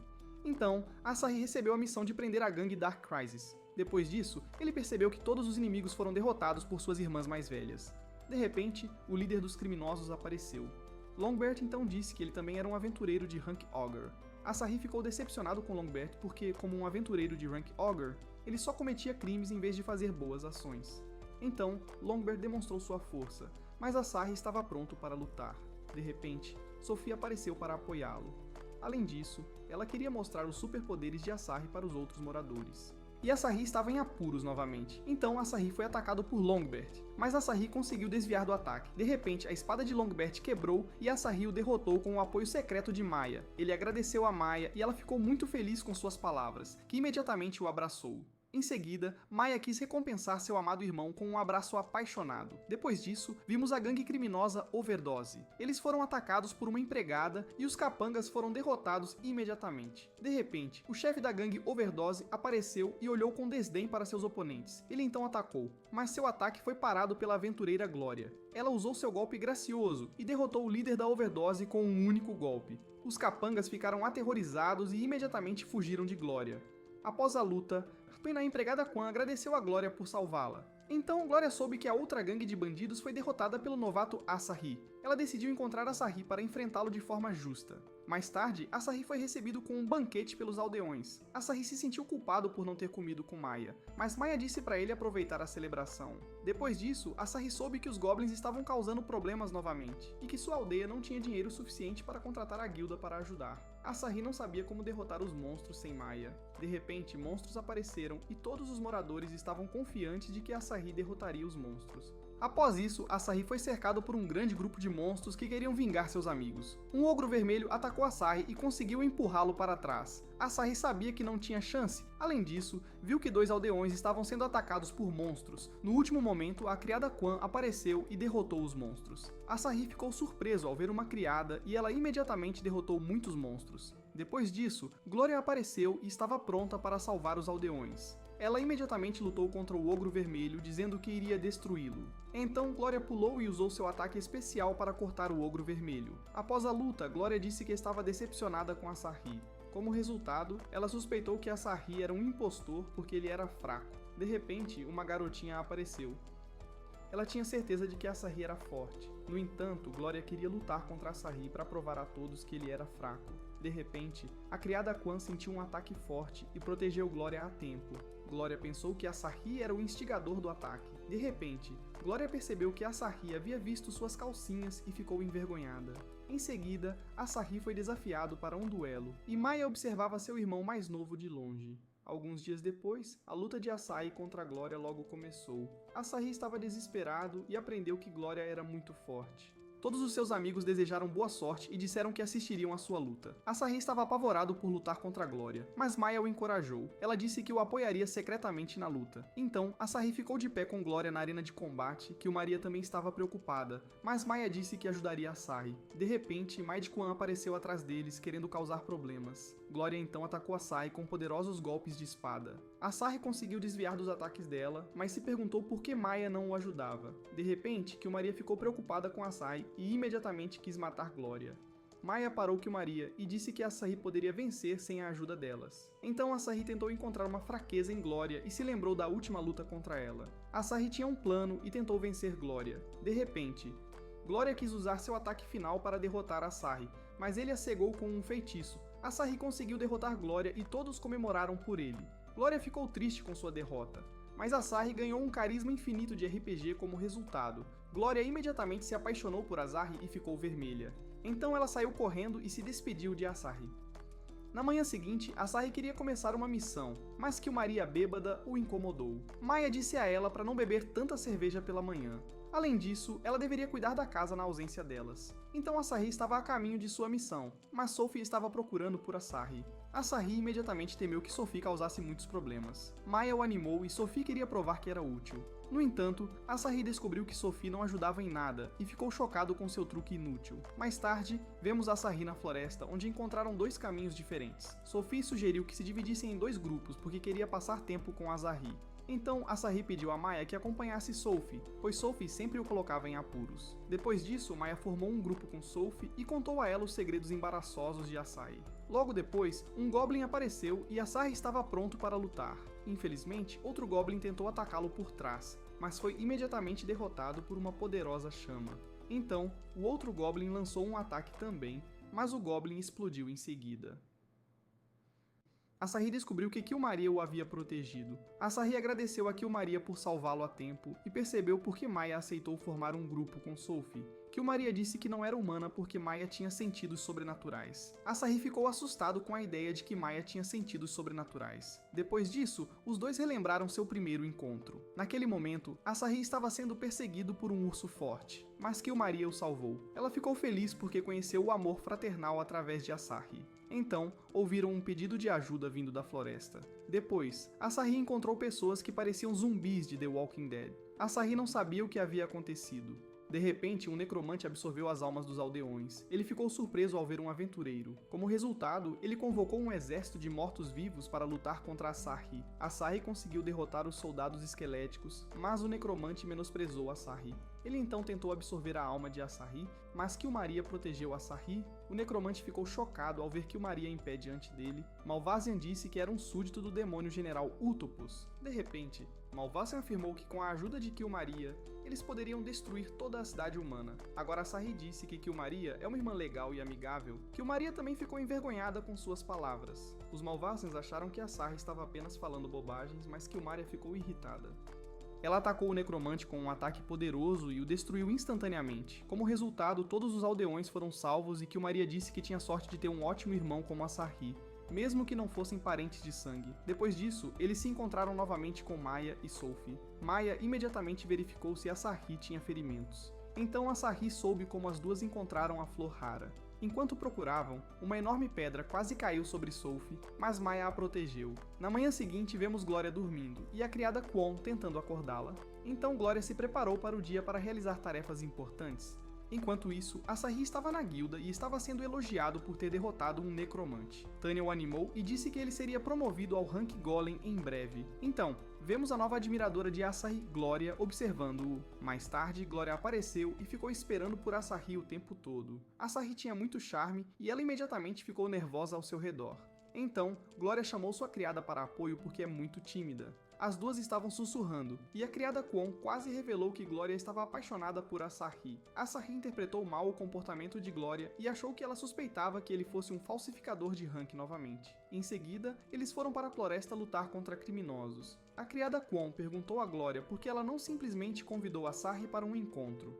Então, Asahi recebeu a missão de prender a gangue Dark Crisis. Depois disso, ele percebeu que todos os inimigos foram derrotados por suas irmãs mais velhas. De repente, o líder dos criminosos apareceu. Longbert então disse que ele também era um aventureiro de rank Ogre. Asahi ficou decepcionado com Longbert porque, como um aventureiro de rank Ogre, ele só cometia crimes em vez de fazer boas ações. Então, Longbert demonstrou sua força, mas Asahi estava pronto para lutar. De repente, Sophie apareceu para apoiá-lo. Além disso, ela queria mostrar os superpoderes de Asahi para os outros moradores. E Asahi estava em apuros novamente, então Asahi foi atacado por Longbert, mas Asahi conseguiu desviar do ataque. De repente, a espada de Longbert quebrou e Asahi o derrotou com o apoio secreto de Maya. Ele agradeceu a Maya e ela ficou muito feliz com suas palavras, que imediatamente o abraçou. Em seguida, Maya quis recompensar seu amado irmão com um abraço apaixonado. Depois disso, vimos a gangue criminosa Overdose. Eles foram atacados por uma empregada e os capangas foram derrotados imediatamente. De repente, o chefe da gangue Overdose apareceu e olhou com desdém para seus oponentes. Ele então atacou, mas seu ataque foi parado pela aventureira Glória. Ela usou seu golpe gracioso e derrotou o líder da Overdose com um único golpe. Os capangas ficaram aterrorizados e imediatamente fugiram de Glória. Após a luta, a empregada Quan agradeceu a Glória por salvá-la. Então, Glória soube que a outra gangue de bandidos foi derrotada pelo novato Asahi. Ela decidiu encontrar Asahi para enfrentá-lo de forma justa. Mais tarde, Asahi foi recebido com um banquete pelos aldeões. Asahi se sentiu culpado por não ter comido com Maya, mas Maya disse para ele aproveitar a celebração. Depois disso, Asahi soube que os goblins estavam causando problemas novamente, e que sua aldeia não tinha dinheiro suficiente para contratar a guilda para ajudar. Asahi não sabia como derrotar os monstros sem Maya. De repente, monstros apareceram e todos os moradores estavam confiantes de que Asahi derrotaria os monstros. Após isso, Asahi foi cercado por um grande grupo de monstros que queriam vingar seus amigos. Um ogro vermelho atacou Asahi e conseguiu empurrá-lo para trás. Asahi sabia que não tinha chance. Além disso, viu que 2 aldeões estavam sendo atacados por monstros. No último momento, a criada Quan apareceu e derrotou os monstros. Asahi ficou surpreso ao ver uma criada e ela imediatamente derrotou muitos monstros. Depois disso, Glória apareceu e estava pronta para salvar os aldeões. Ela imediatamente lutou contra o ogro vermelho, dizendo que iria destruí-lo. Então, Glória pulou e usou seu ataque especial para cortar o ogro vermelho. Após a luta, Glória disse que estava decepcionada com Asahi. Como resultado, ela suspeitou que Asahi era um impostor porque ele era fraco. De repente, uma garotinha apareceu. Ela tinha certeza de que Asahi era forte. No entanto, Glória queria lutar contra Asahi para provar a todos que ele era fraco. De repente, a criada Quan sentiu um ataque forte e protegeu Glória a tempo. Glória pensou que Asahi era o instigador do ataque. De repente, Glória percebeu que Asahi havia visto suas calcinhas e ficou envergonhada. Em seguida, Asahi foi desafiado para um duelo, e Maya observava seu irmão mais novo de longe. Alguns dias depois, a luta de Asahi contra Glória logo começou. Asahi estava desesperado e aprendeu que Glória era muito forte. Todos os seus amigos desejaram boa sorte e disseram que assistiriam à sua luta. Asahi estava apavorado por lutar contra Glória, mas Maya o encorajou. Ela disse que o apoiaria secretamente na luta. Então, Asahi ficou de pé com Glória na arena de combate, que Maria também estava preocupada, mas Maya disse que ajudaria Asahi. De repente, Mai de Quan apareceu atrás deles, querendo causar problemas. Glória então atacou Asahi com poderosos golpes de espada. Asahi conseguiu desviar dos ataques dela, mas se perguntou por que Maya não o ajudava. De repente, Maria ficou preocupada com Asahi e imediatamente quis matar Glória. Maya parou Maria e disse que Asahi poderia vencer sem a ajuda delas. Então Asahi tentou encontrar uma fraqueza em Glória e se lembrou da última luta contra ela. Asahi tinha um plano e tentou vencer Glória. De repente, Glória quis usar seu ataque final para derrotar Asahi, mas ele a cegou com um feitiço. Asahi conseguiu derrotar Glória e todos comemoraram por ele. Glória ficou triste com sua derrota, mas Asahi ganhou um carisma infinito de RPG como resultado. Glória imediatamente se apaixonou por Asahi e ficou vermelha. Então ela saiu correndo e se despediu de Asahi. Na manhã seguinte, Asahi queria começar uma missão, mas Maria bêbada o incomodou. Maya disse a ela para não beber tanta cerveja pela manhã. Além disso, ela deveria cuidar da casa na ausência delas. Então Asahi estava a caminho de sua missão, mas Sophie estava procurando por Asahi. Asahi imediatamente temeu que Sophie causasse muitos problemas. Maya o animou e Sophie queria provar que era útil. No entanto, Asahi descobriu que Sophie não ajudava em nada e ficou chocado com seu truque inútil. Mais tarde, vemos Asahi na floresta, onde encontraram dois caminhos diferentes. Sophie sugeriu que se dividissem em dois grupos porque queria passar tempo com Asahi. Então, Asahi pediu a Maya que acompanhasse Sophie, pois Sophie sempre o colocava em apuros. Depois disso, Maya formou um grupo com Sophie e contou a ela os segredos embaraçosos de Asahi. Logo depois, um Goblin apareceu e Asahi estava pronto para lutar. Infelizmente, outro Goblin tentou atacá-lo por trás, mas foi imediatamente derrotado por uma poderosa chama. Então, o outro Goblin lançou um ataque também, mas o Goblin explodiu em seguida. Asahi descobriu que Maria o havia protegido. Asahi agradeceu a Maria por salvá-lo a tempo e percebeu por que Maya aceitou formar um grupo com Sophie. Maria disse que não era humana porque Maya tinha sentidos sobrenaturais. Asahi ficou assustado com a ideia de que Maya tinha sentidos sobrenaturais. Depois disso, os dois relembraram seu primeiro encontro. Naquele momento, Asahi estava sendo perseguido por um urso forte, mas Maria o salvou. Ela ficou feliz porque conheceu o amor fraternal através de Asahi. Então, ouviram um pedido de ajuda vindo da floresta. Depois, Asahi encontrou pessoas que pareciam zumbis de The Walking Dead. Asahi não sabia o que havia acontecido. De repente, um necromante absorveu as almas dos aldeões. Ele ficou surpreso ao ver um aventureiro. Como resultado, ele convocou um exército de mortos-vivos para lutar contra Asahi. Asahi conseguiu derrotar os soldados esqueléticos, mas o necromante menosprezou Asahi. Ele então tentou absorver a alma de Asahi, mas Maria protegeu Asahi. O necromante ficou chocado ao ver Maria em pé diante dele. Malvasian disse que era um súdito do demônio general Utopus. De repente, Malvasian afirmou que com a ajuda de Maria, eles poderiam destruir toda a cidade humana. Agora Asahi disse que Maria é uma irmã legal e amigável. Maria também ficou envergonhada com suas palavras. Os Malvasians acharam que Asahi estava apenas falando bobagens, mas Maria ficou irritada. Ela atacou o necromante com um ataque poderoso e o destruiu instantaneamente. Como resultado, todos os aldeões foram salvos e Maria disse que tinha sorte de ter um ótimo irmão como Asahi, mesmo que não fossem parentes de sangue. Depois disso, eles se encontraram novamente com Maya e Sophie. Maya imediatamente verificou se Asahi tinha ferimentos. Então Asahi soube como as duas encontraram a flor rara. Enquanto procuravam, uma enorme pedra quase caiu sobre Sophie, mas Maya a protegeu. Na manhã seguinte, vemos Glória dormindo, e a criada Quan tentando acordá-la. Então Glória se preparou para o dia para realizar tarefas importantes. Enquanto isso, Asahi estava na guilda e estava sendo elogiado por ter derrotado um necromante. Tanya o animou e disse que ele seria promovido ao rank Golem em breve. Então, vemos a nova admiradora de Asahi, Glória, observando-o. Mais tarde, Glória apareceu e ficou esperando por Asahi o tempo todo. Asahi tinha muito charme e ela imediatamente ficou nervosa ao seu redor. Então, Glória chamou sua criada para apoio porque é muito tímida. As duas estavam sussurrando, e a criada Kwon quase revelou que Glória estava apaixonada por Asahi. Asahi interpretou mal o comportamento de Glória e achou que ela suspeitava que ele fosse um falsificador de rank novamente. Em seguida, eles foram para a floresta lutar contra criminosos. A criada Kwon perguntou a Glória por que ela não simplesmente convidou Asahi para um encontro.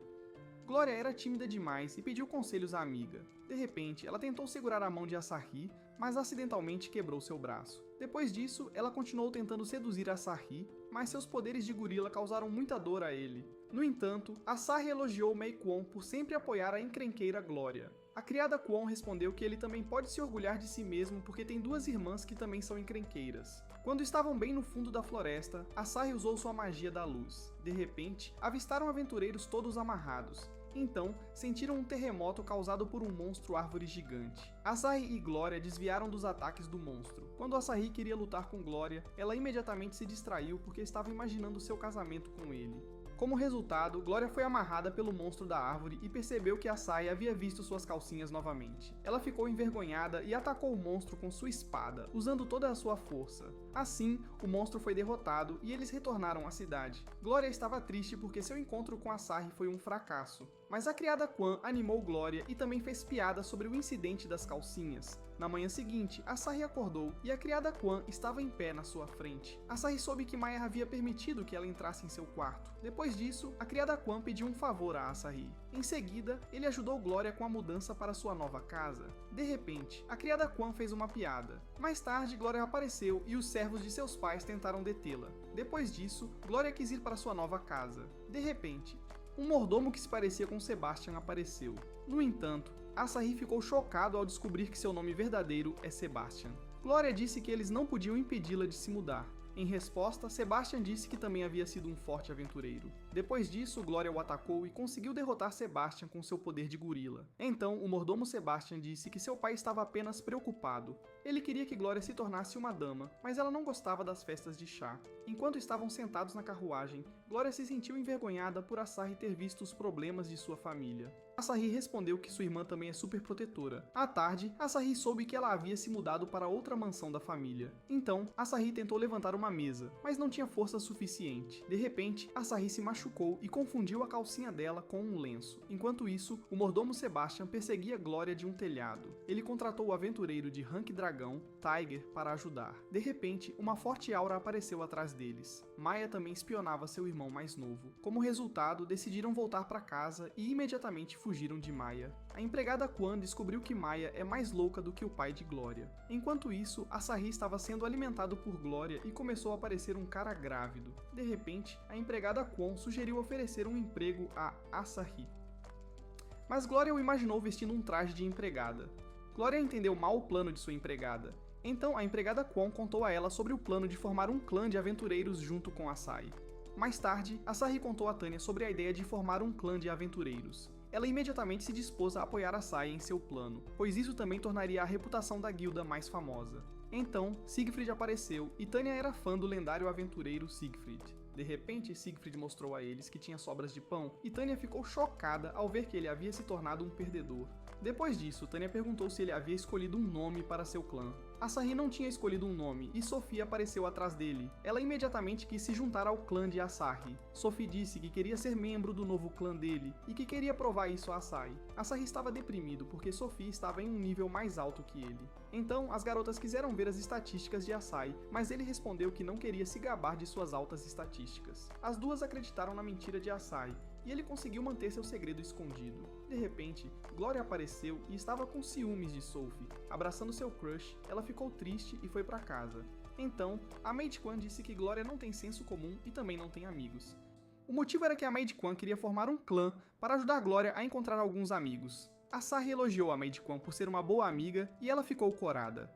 Glória era tímida demais e pediu conselhos à amiga. De repente, ela tentou segurar a mão de Asahi, mas acidentalmente quebrou seu braço. Depois disso, ela continuou tentando seduzir Asahi, mas seus poderes de gorila causaram muita dor a ele. No entanto, Asahi elogiou Mei Kwon por sempre apoiar a encrenqueira Glória. A criada Kwon respondeu que ele também pode se orgulhar de si mesmo porque tem duas irmãs que também são encrenqueiras. Quando estavam bem no fundo da floresta, Asahi usou sua magia da luz. De repente, avistaram aventureiros todos amarrados. Então, sentiram um terremoto causado por um monstro árvore gigante. Asahi e Glória desviaram dos ataques do monstro. Quando Asahi queria lutar com Glória, ela imediatamente se distraiu porque estava imaginando seu casamento com ele. Como resultado, Glória foi amarrada pelo monstro da árvore e percebeu que Asahi havia visto suas calcinhas novamente. Ela ficou envergonhada e atacou o monstro com sua espada, usando toda a sua força. Assim, o monstro foi derrotado e eles retornaram à cidade. Glória estava triste porque seu encontro com Asahi foi um fracasso. Mas a criada Kwon animou Glória e também fez piada sobre o incidente das calcinhas. Na manhã seguinte, Asahi acordou e a criada Kwon estava em pé na sua frente. Asahi soube que Maya havia permitido que ela entrasse em seu quarto. Depois disso, a criada Kwon pediu um favor a Asahi. Em seguida, ele ajudou Glória com a mudança para sua nova casa. De repente, a criada Kwon fez uma piada. Mais tarde, Glória apareceu e os servos de seus pais tentaram detê-la. Depois disso, Glória quis ir para sua nova casa. De repente, um mordomo que se parecia com Sebastian apareceu. No entanto, Asahi ficou chocado ao descobrir que seu nome verdadeiro é Sebastian. Glória disse que eles não podiam impedi-la de se mudar. Em resposta, Sebastian disse que também havia sido um forte aventureiro. Depois disso, Glória o atacou e conseguiu derrotar Sebastian com seu poder de gorila. Então, o mordomo Sebastian disse que seu pai estava apenas preocupado. Ele queria que Glória se tornasse uma dama, mas ela não gostava das festas de chá. Enquanto estavam sentados na carruagem, Glória se sentiu envergonhada por Asahi ter visto os problemas de sua família. Asahi respondeu que sua irmã também é super protetora. À tarde, Asahi soube que ela havia se mudado para outra mansão da família. Então, Asahi tentou levantar uma mesa, mas não tinha força suficiente. De repente, Asahi se machucou e confundiu a calcinha dela com um lenço. Enquanto isso, o mordomo Sebastian perseguia Glória de um telhado. Ele contratou o aventureiro de rank dragão, Tiger, para ajudar. De repente, uma forte aura apareceu atrás deles. Maya também espionava seu irmão mais novo. Como resultado, decidiram voltar para casa e imediatamente fugiram de Maya. A empregada Kwon descobriu que Maya é mais louca do que o pai de Glória. Enquanto isso, Asahi estava sendo alimentado por Glória e começou a aparecer um cara grávido. De repente, a empregada Kwon sugeriu oferecer um emprego a Asahi. Mas Glória o imaginou vestindo um traje de empregada. Glória entendeu mal o plano de sua empregada. Então, a empregada Kwon contou a ela sobre o plano de formar um clã de aventureiros junto com Asahi. Mais tarde, Asahi contou a Tanya sobre a ideia de formar um clã de aventureiros. Ela imediatamente se dispôs a apoiar Asahi em seu plano, pois isso também tornaria a reputação da guilda mais famosa. Então, Siegfried apareceu e Tanya era fã do lendário aventureiro Siegfried. De repente, Siegfried mostrou a eles que tinha sobras de pão e Tanya ficou chocada ao ver que ele havia se tornado um perdedor. Depois disso, Tanya perguntou se ele havia escolhido um nome para seu clã. Asahi não tinha escolhido um nome e Sophie apareceu atrás dele. Ela imediatamente quis se juntar ao clã de Asahi. Sophie disse que queria ser membro do novo clã dele e que queria provar isso a Asahi. Asahi estava deprimido porque Sophie estava em um nível mais alto que ele. Então, as garotas quiseram ver as estatísticas de Asahi, mas ele respondeu que não queria se gabar de suas altas estatísticas. As duas acreditaram na mentira de Asahi, e ele conseguiu manter seu segredo escondido. De repente, Glória apareceu e estava com ciúmes de Sophie. Abraçando seu crush, ela ficou triste e foi para casa. Então, a Maid Kwan disse que Glória não tem senso comum e também não tem amigos. O motivo era que a Maid Kwan queria formar um clã para ajudar Glória a encontrar alguns amigos. Asahi elogiou a Maid Kwan por ser uma boa amiga e ela ficou corada.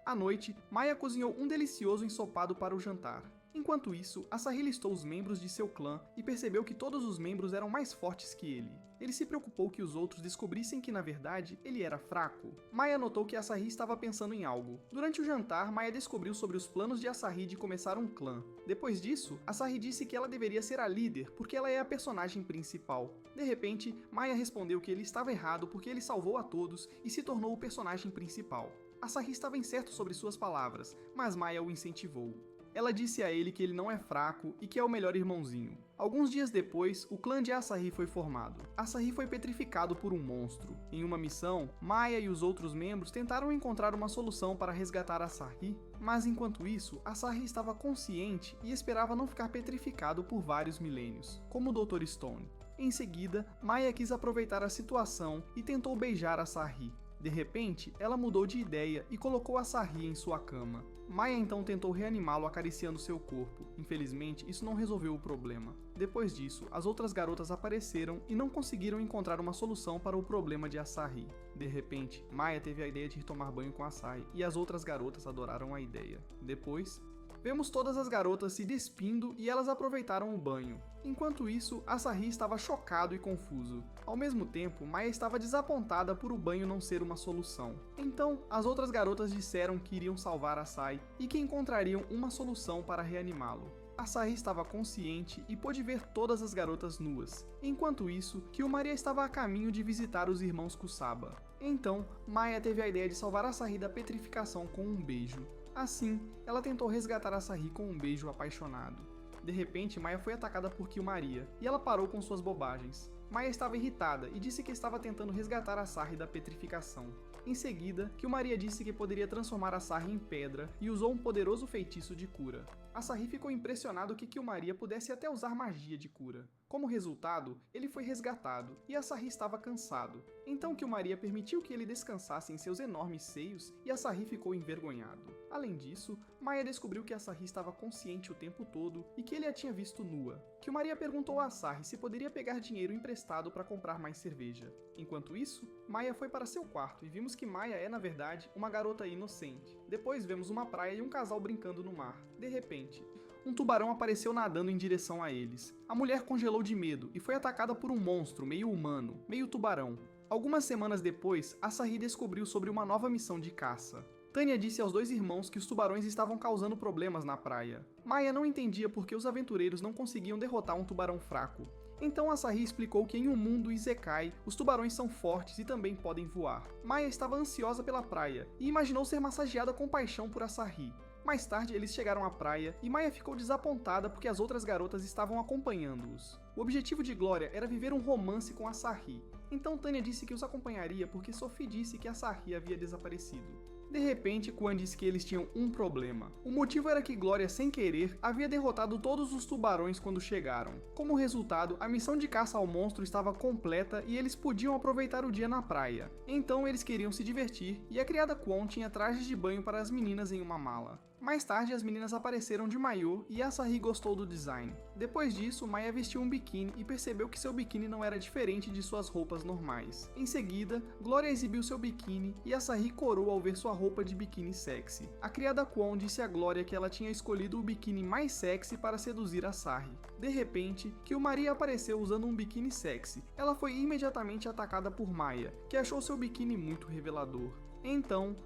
À noite, Maya cozinhou um delicioso ensopado para o jantar. Enquanto isso, Asahi listou os membros de seu clã e percebeu que todos os membros eram mais fortes que ele. Ele se preocupou que os outros descobrissem que, na verdade, ele era fraco. Maya notou que Asahi estava pensando em algo. Durante o jantar, Maya descobriu sobre os planos de Asahi de começar um clã. Depois disso, Asahi disse que ela deveria ser a líder porque ela é a personagem principal. De repente, Maya respondeu que ele estava errado porque ele salvou a todos e se tornou o personagem principal. Asahi estava incerto sobre suas palavras, mas Maya o incentivou. Ela disse a ele que ele não é fraco e que é o melhor irmãozinho. Alguns dias depois, o clã de Asahi foi formado. Asahi foi petrificado por um monstro. Em uma missão, Maya e os outros membros tentaram encontrar uma solução para resgatar Asahi, mas enquanto isso, Asahi estava consciente e esperava não ficar petrificado por vários milênios, como o Dr. Stone. Em seguida, Maya quis aproveitar a situação e tentou beijar Asahi. De repente, ela mudou de ideia e colocou Asahi em sua cama. Maya então tentou reanimá-lo acariciando seu corpo. Infelizmente, isso não resolveu o problema. Depois disso, as outras garotas apareceram e não conseguiram encontrar uma solução para o problema de Asahi. De repente, Maya teve a ideia de ir tomar banho com Asahi e as outras garotas adoraram a ideia. Depois, vemos todas as garotas se despindo e elas aproveitaram o banho. Enquanto isso, Asahi estava chocado e confuso. Ao mesmo tempo, Maya estava desapontada por o banho não ser uma solução. Então, as outras garotas disseram que iriam salvar Asahi e que encontrariam uma solução para reanimá-lo. Asahi estava consciente e pôde ver todas as garotas nuas. Enquanto isso, Kiyomari estava a caminho de visitar os irmãos Kusaba. Então, Maya teve a ideia de salvar Asahi da petrificação com um beijo. Assim, ela tentou resgatar Asahi com um beijo apaixonado. De repente, Maya foi atacada por Kiyomari e ela parou com suas bobagens. Maya estava irritada e disse que estava tentando resgatar Asahi da petrificação. Em seguida, Kiyomari disse que poderia transformar Asahi em pedra e usou um poderoso feitiço de cura. Asahi ficou impressionado que Kiyomari pudesse até usar magia de cura. Como resultado, ele foi resgatado e Asahi estava cansado. Então Kiyomari permitiu que ele descansasse em seus enormes seios e Asahi ficou envergonhado. Além disso, Maya descobriu que Asahi estava consciente o tempo todo e que ele a tinha visto nua. Kiyomari perguntou a Asahi se poderia pegar dinheiro emprestado para comprar mais cerveja. Enquanto isso, Maya foi para seu quarto e vimos que Maya é, na verdade, uma garota inocente. Depois vemos uma praia e um casal brincando no mar. De repente, um tubarão apareceu nadando em direção a eles. A mulher congelou de medo e foi atacada por um monstro meio humano, meio tubarão. Algumas semanas depois, Asahi descobriu sobre uma nova missão de caça. Tanya disse aos dois irmãos que os tubarões estavam causando problemas na praia. Maya não entendia por que os aventureiros não conseguiam derrotar um tubarão fraco. Então Asahi explicou que em um mundo Isekai, os tubarões são fortes e também podem voar. Maya estava ansiosa pela praia e imaginou ser massageada com paixão por Asahi. Mais tarde, eles chegaram à praia e Maya ficou desapontada porque as outras garotas estavam acompanhando-os. O objetivo de Glória era viver um romance com Asahi. Então Tanya disse que os acompanharia porque Sophie disse que Asahi havia desaparecido. De repente, Quan disse que eles tinham um problema. O motivo era que Glória, sem querer, havia derrotado todos os tubarões quando chegaram. Como resultado, a missão de caça ao monstro estava completa e eles podiam aproveitar o dia na praia. Então eles queriam se divertir e a criada Quan tinha trajes de banho para as meninas em uma mala. Mais tarde, as meninas apareceram de maiô e Asahi gostou do design. Depois disso, Maya vestiu um biquíni e percebeu que seu biquíni não era diferente de suas roupas normais. Em seguida, Glória exibiu seu biquíni e Asahi corou ao ver sua roupa de biquíni sexy. A criada Kwon disse a Glória que ela tinha escolhido o biquíni mais sexy para seduzir Asahi. De repente, Kiyomari apareceu usando um biquíni sexy. Ela foi imediatamente atacada por Maya, que achou seu biquíni muito revelador. Então,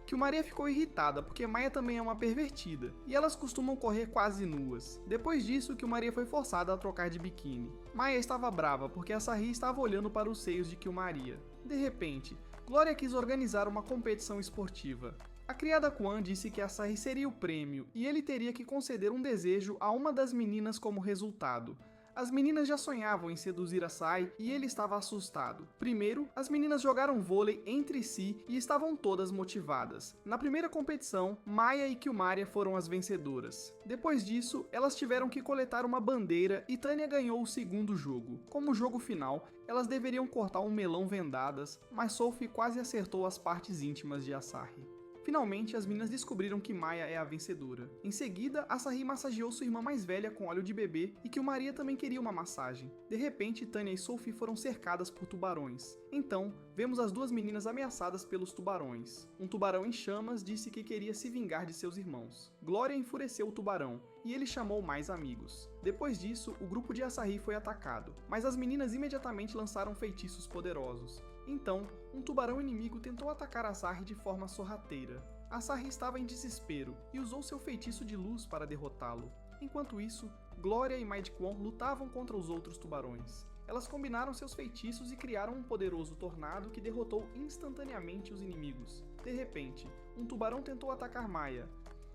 Kiyomari ficou irritada porque Maya também é uma pervertida, e elas costumam correr quase nuas. Depois disso, Kiyomari foi forçada a trocar de biquíni. Maya estava brava porque Asahi estava olhando para os seios de Kiyomari. De repente, Glória quis organizar uma competição esportiva. A criada Quan disse que Asahi seria o prêmio e ele teria que conceder um desejo a uma das meninas como resultado. As meninas já sonhavam em seduzir Asahi e ele estava assustado. Primeiro, as meninas jogaram vôlei entre si e estavam todas motivadas. Na primeira competição, Maya e Kiyomari foram as vencedoras. Depois disso, elas tiveram que coletar uma bandeira e Tanya ganhou o segundo jogo. Como jogo final, elas deveriam cortar um melão vendadas, mas Sophie quase acertou as partes íntimas de Asahi. Finalmente, as meninas descobriram que Maya é a vencedora. Em seguida, Asahi massageou sua irmã mais velha com óleo de bebê e Kiyomari também queria uma massagem. De repente, Tanya e Sophie foram cercadas por tubarões. Então, vemos as duas meninas ameaçadas pelos tubarões. Um tubarão em chamas disse que queria se vingar de seus irmãos. Glória enfureceu o tubarão e ele chamou mais amigos. Depois disso, o grupo de Asahi foi atacado, mas as meninas imediatamente lançaram feitiços poderosos. Então, um tubarão inimigo tentou atacar Asahi de forma sorrateira. Asahi estava em desespero e usou seu feitiço de luz para derrotá-lo. Enquanto isso, Glória e Maid Kwon lutavam contra os outros tubarões. Elas combinaram seus feitiços e criaram um poderoso tornado que derrotou instantaneamente os inimigos. De repente, um tubarão tentou atacar Maya,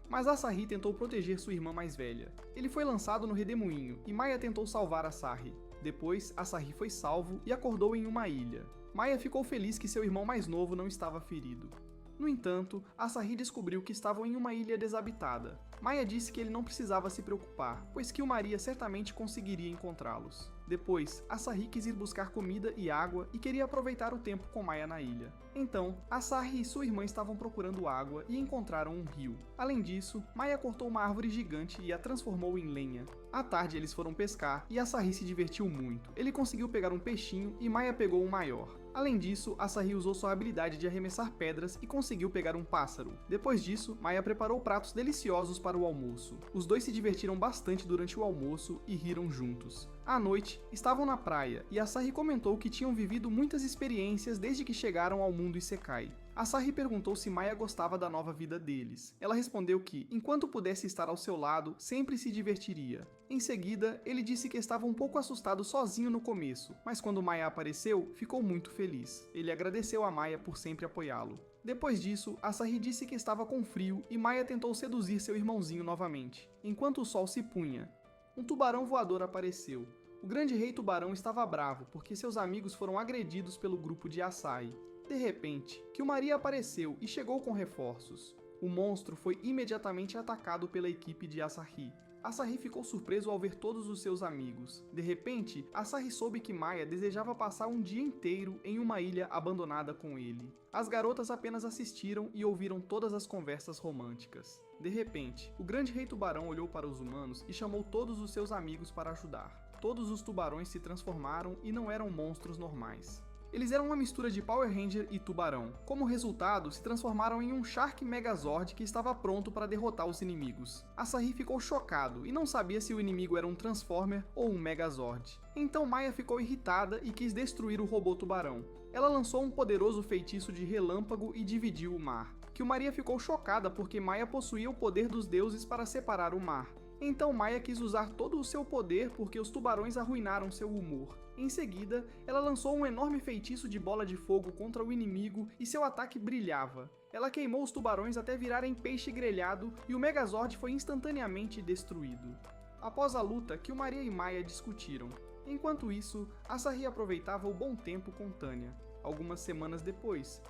mas Asahi tentou proteger sua irmã mais velha. Ele foi lançado no redemoinho e Maya tentou salvar Asahi. Depois, Asahi foi salvo e acordou em uma ilha. Maya ficou feliz que seu irmão mais novo não estava ferido. No entanto, Asahi descobriu que estavam em uma ilha desabitada. Maya disse que ele não precisava se preocupar, pois Killmaria certamente conseguiria encontrá-los. Depois, Asahi quis ir buscar comida e água e queria aproveitar o tempo com Maya na ilha. Então, Asahi e sua irmã estavam procurando água e encontraram um rio. Além disso, Maya cortou uma árvore gigante e a transformou em lenha. À tarde eles foram pescar e Asahi se divertiu muito. Ele conseguiu pegar um peixinho e Maya pegou um maior. Além disso, Asahi usou sua habilidade de arremessar pedras e conseguiu pegar um pássaro. Depois disso, Maya preparou pratos deliciosos para o almoço. Os dois se divertiram bastante durante o almoço e riram juntos. À noite, estavam na praia e Asahi comentou que tinham vivido muitas experiências desde que chegaram ao mundo Isekai. Asahi perguntou se Maya gostava da nova vida deles. Ela respondeu que, enquanto pudesse estar ao seu lado, sempre se divertiria. Em seguida, ele disse que estava um pouco assustado sozinho no começo, mas quando Maya apareceu, ficou muito feliz. Ele agradeceu a Maya por sempre apoiá-lo. Depois disso, Asahi disse que estava com frio e Maya tentou seduzir seu irmãozinho novamente. Enquanto o sol se punha, um tubarão voador apareceu. O grande rei tubarão estava bravo porque seus amigos foram agredidos pelo grupo de Asahi. De repente, Killmaria apareceu e chegou com reforços. O monstro foi imediatamente atacado pela equipe de Asahi. Asahi ficou surpreso ao ver todos os seus amigos. De repente, Asahi soube que Maya desejava passar um dia inteiro em uma ilha abandonada com ele. As garotas apenas assistiram e ouviram todas as conversas românticas. De repente, o grande rei tubarão olhou para os humanos e chamou todos os seus amigos para ajudar. Todos os tubarões se transformaram e não eram monstros normais. Eles eram uma mistura de Power Ranger e tubarão. Como resultado, se transformaram em um Shark Megazord que estava pronto para derrotar os inimigos. Asahi ficou chocado e não sabia se o inimigo era um Transformer ou um Megazord. Então Maya ficou irritada e quis destruir o robô tubarão. Ela lançou um poderoso feitiço de relâmpago e dividiu o mar. Killmaria ficou chocada porque Maya possuía o poder dos deuses para separar o mar. Então Maya quis usar todo o seu poder porque os tubarões arruinaram seu humor. Em seguida, ela lançou um enorme feitiço de bola de fogo contra o inimigo e seu ataque brilhava. Ela queimou os tubarões até virarem peixe grelhado e o Megazord foi instantaneamente destruído. Após a luta, Killmaria e Maya discutiram. Enquanto isso, Asahi aproveitava o bom tempo com Tanya. Algumas semanas depois,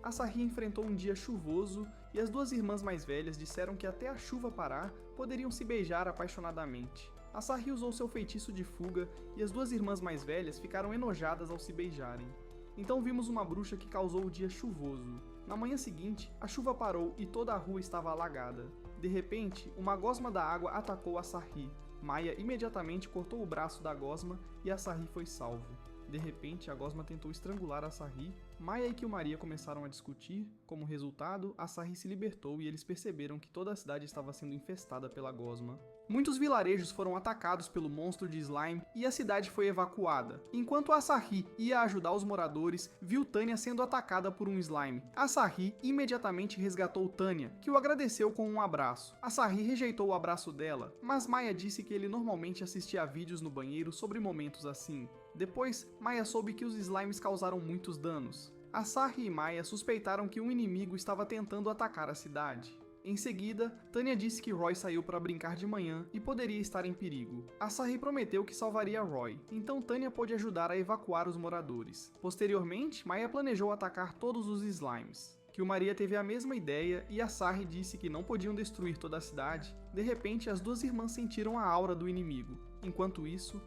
Asahi enfrentou um dia chuvoso e as duas irmãs mais velhas disseram que até a chuva parar, poderiam se beijar apaixonadamente. Asahi usou seu feitiço de fuga e as duas irmãs mais velhas ficaram enojadas ao se beijarem. Então vimos uma bruxa que causou o dia chuvoso. Na manhã seguinte, a chuva parou e toda a rua estava alagada. De repente, uma gosma da água atacou Asahi. Maya imediatamente cortou o braço da gosma e Asahi foi salvo. De repente, a gosma tentou estrangular Asahi. Maya e Killmaria começaram a discutir. Como resultado, Asahi se libertou e eles perceberam que toda a cidade estava sendo infestada pela gosma. Muitos vilarejos foram atacados pelo monstro de slime e a cidade foi evacuada. Enquanto Asahi ia ajudar os moradores, viu Tanya sendo atacada por um slime. Asahi imediatamente resgatou Tanya, que o agradeceu com um abraço. Asahi rejeitou o abraço dela, mas Maya disse que ele normalmente assistia a vídeos no banheiro sobre momentos assim. Depois, Maya soube que os slimes causaram muitos danos. Asahi e Maya suspeitaram que um inimigo estava tentando atacar a cidade. Em seguida, Tanya disse que Roy saiu para brincar de manhã e poderia estar em perigo. Asahi prometeu que salvaria Roy, então Tanya pôde ajudar a evacuar os moradores. Posteriormente, Maya planejou atacar todos os slimes. Killmaria teve a mesma ideia e Asahi disse que não podiam destruir toda a cidade. De repente, as duas irmãs sentiram a aura do inimigo. Enquanto isso,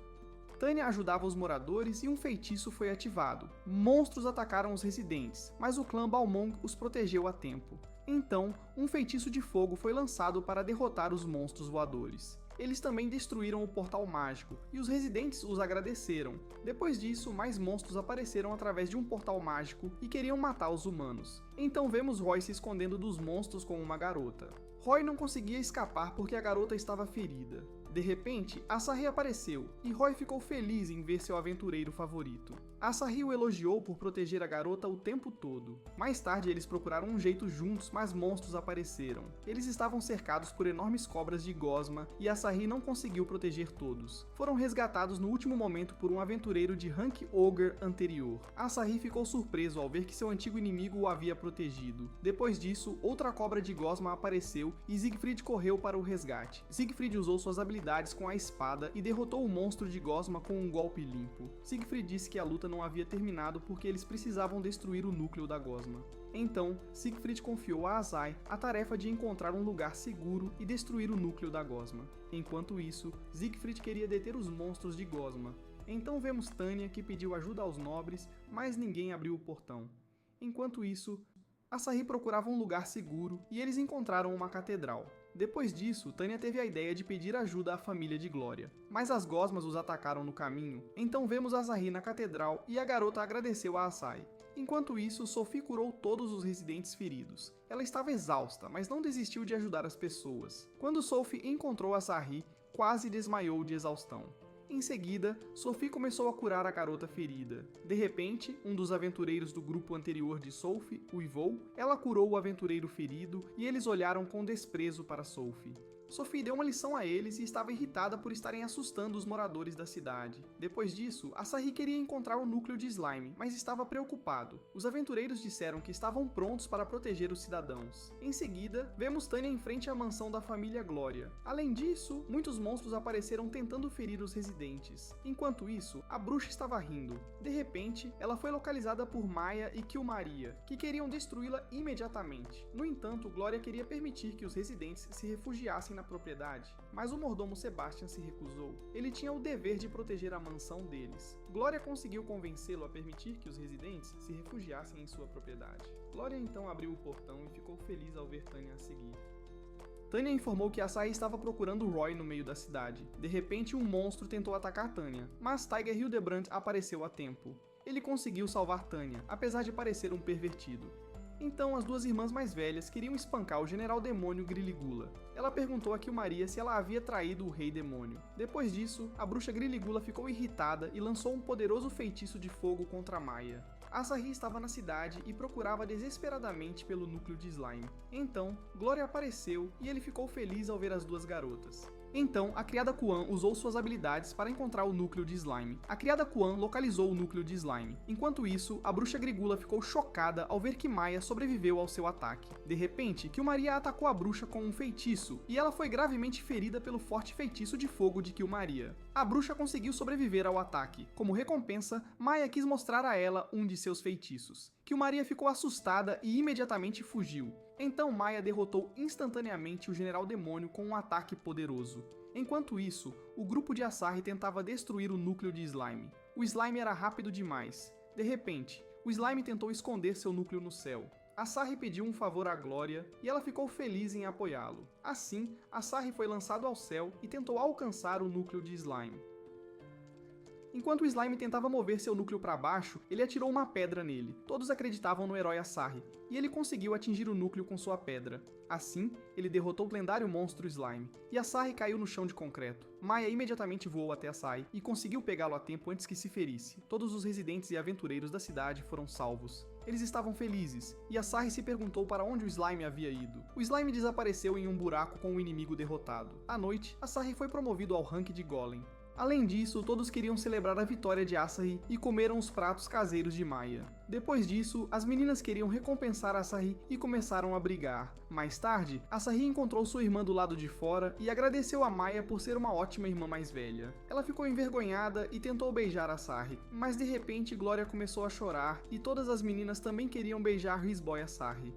Tanya ajudava os moradores e um feitiço foi ativado. Monstros atacaram os residentes, mas o clã Balmong os protegeu a tempo. Então, um feitiço de fogo foi lançado para derrotar os monstros voadores. Eles também destruíram o portal mágico, e os residentes os agradeceram. Depois disso, mais monstros apareceram através de um portal mágico e queriam matar os humanos. Então vemos Roy se escondendo dos monstros com uma garota. Roy não conseguia escapar porque a garota estava ferida. De repente, Asahi apareceu, e Roy ficou feliz em ver seu aventureiro favorito. Asahi o elogiou por proteger a garota o tempo todo. Mais tarde eles procuraram um jeito juntos, mas monstros apareceram. Eles estavam cercados por enormes cobras de gosma, e Asahi não conseguiu proteger todos. Foram resgatados no último momento por um aventureiro de rank Ogre anterior. Asahi ficou surpreso ao ver que seu antigo inimigo o havia protegido. Depois disso, outra cobra de gosma apareceu e Siegfried correu para o resgate. Siegfried usou suas habilidades com a espada e derrotou o monstro de gosma com um golpe limpo. Siegfried disse que a luta não havia terminado porque eles precisavam destruir o núcleo da gosma. Então, Siegfried confiou a Azai a tarefa de encontrar um lugar seguro e destruir o núcleo da gosma. Enquanto isso, Siegfried queria deter os monstros de gosma. Então vemos Tanya, que pediu ajuda aos nobres, mas ninguém abriu o portão. Enquanto isso, Asahi procurava um lugar seguro e eles encontraram uma catedral. Depois disso, Tanya teve a ideia de pedir ajuda à família de Glória. Mas as gosmas os atacaram no caminho, então vemos Asahi na catedral e a garota agradeceu a Asahi. Enquanto isso, Sophie curou todos os residentes feridos. Ela estava exausta, mas não desistiu de ajudar as pessoas. Quando Sophie encontrou Asahi, quase desmaiou de exaustão. Em seguida, Sophie começou a curar a garota ferida. De repente, um dos aventureiros do grupo anterior de Sophie uivou, ela curou o aventureiro ferido e eles olharam com desprezo para Sophie. Sophie deu uma lição a eles e estava irritada por estarem assustando os moradores da cidade. Depois disso, Asahi queria encontrar o núcleo de Slime, mas estava preocupado. Os aventureiros disseram que estavam prontos para proteger os cidadãos. Em seguida, vemos Tanya em frente à mansão da família Glória. Além disso, muitos monstros apareceram tentando ferir os residentes. Enquanto isso, a bruxa estava rindo. De repente, ela foi localizada por Maya e Kilmaria, que queriam destruí-la imediatamente. No entanto, Glória queria permitir que os residentes se refugiassem na propriedade, mas o mordomo Sebastian se recusou. Ele tinha o dever de proteger a mansão deles. Glória conseguiu convencê-lo a permitir que os residentes se refugiassem em sua propriedade. Glória então abriu o portão e ficou feliz ao ver Tanya a seguir. Tanya informou que Asahi estava procurando Roy no meio da cidade. De repente, um monstro tentou atacar Tanya, mas Tiger Hildebrand apareceu a tempo. Ele conseguiu salvar Tanya, apesar de parecer um pervertido. Então, as duas irmãs mais velhas queriam espancar o general demônio Griligula. Ela perguntou a Kilmaria se ela havia traído o rei demônio. Depois disso, a bruxa Griligula ficou irritada e lançou um poderoso feitiço de fogo contra Maya. Asahi estava na cidade e procurava desesperadamente pelo núcleo de Slime. Então, Glória apareceu e ele ficou feliz ao ver as duas garotas. Então, a criada Kuan usou suas habilidades para encontrar o núcleo de Slime. A criada Kuan localizou o núcleo de Slime. Enquanto isso, a bruxa Grigula ficou chocada ao ver que Maya sobreviveu ao seu ataque. De repente, Kilmaria atacou a bruxa com um feitiço, e ela foi gravemente ferida pelo forte feitiço de fogo de Kilmaria. A bruxa conseguiu sobreviver ao ataque. Como recompensa, Maya quis mostrar a ela um de seus feitiços. Kilmaria ficou assustada e imediatamente fugiu. Então Maya derrotou instantaneamente o general demônio com um ataque poderoso. Enquanto isso, o grupo de Asahi tentava destruir o núcleo de Slime. O Slime era rápido demais. De repente, o Slime tentou esconder seu núcleo no céu. Asahi pediu um favor à Glória e ela ficou feliz em apoiá-lo. Assim, Asahi foi lançado ao céu e tentou alcançar o núcleo de Slime. Enquanto o Slime tentava mover seu núcleo para baixo, ele atirou uma pedra nele. Todos acreditavam no herói Asahi, e ele conseguiu atingir o núcleo com sua pedra. Assim, ele derrotou o lendário monstro Slime, e Asahi caiu no chão de concreto. Maya imediatamente voou até Asahi e conseguiu pegá-lo a tempo antes que se ferisse. Todos os residentes e aventureiros da cidade foram salvos. Eles estavam felizes, e Asahi se perguntou para onde o Slime havia ido. O Slime desapareceu em um buraco com o inimigo derrotado. À noite, Asahi foi promovido ao rank de Golem. Além disso, todos queriam celebrar a vitória de Asahi e comeram os pratos caseiros de Maya. Depois disso, as meninas queriam recompensar Asahi e começaram a brigar. Mais tarde, Asahi encontrou sua irmã do lado de fora e agradeceu a Maya por ser uma ótima irmã mais velha. Ela ficou envergonhada e tentou beijar Asahi, mas de repente Glória começou a chorar e todas as meninas também queriam beijar Risboy Asahi.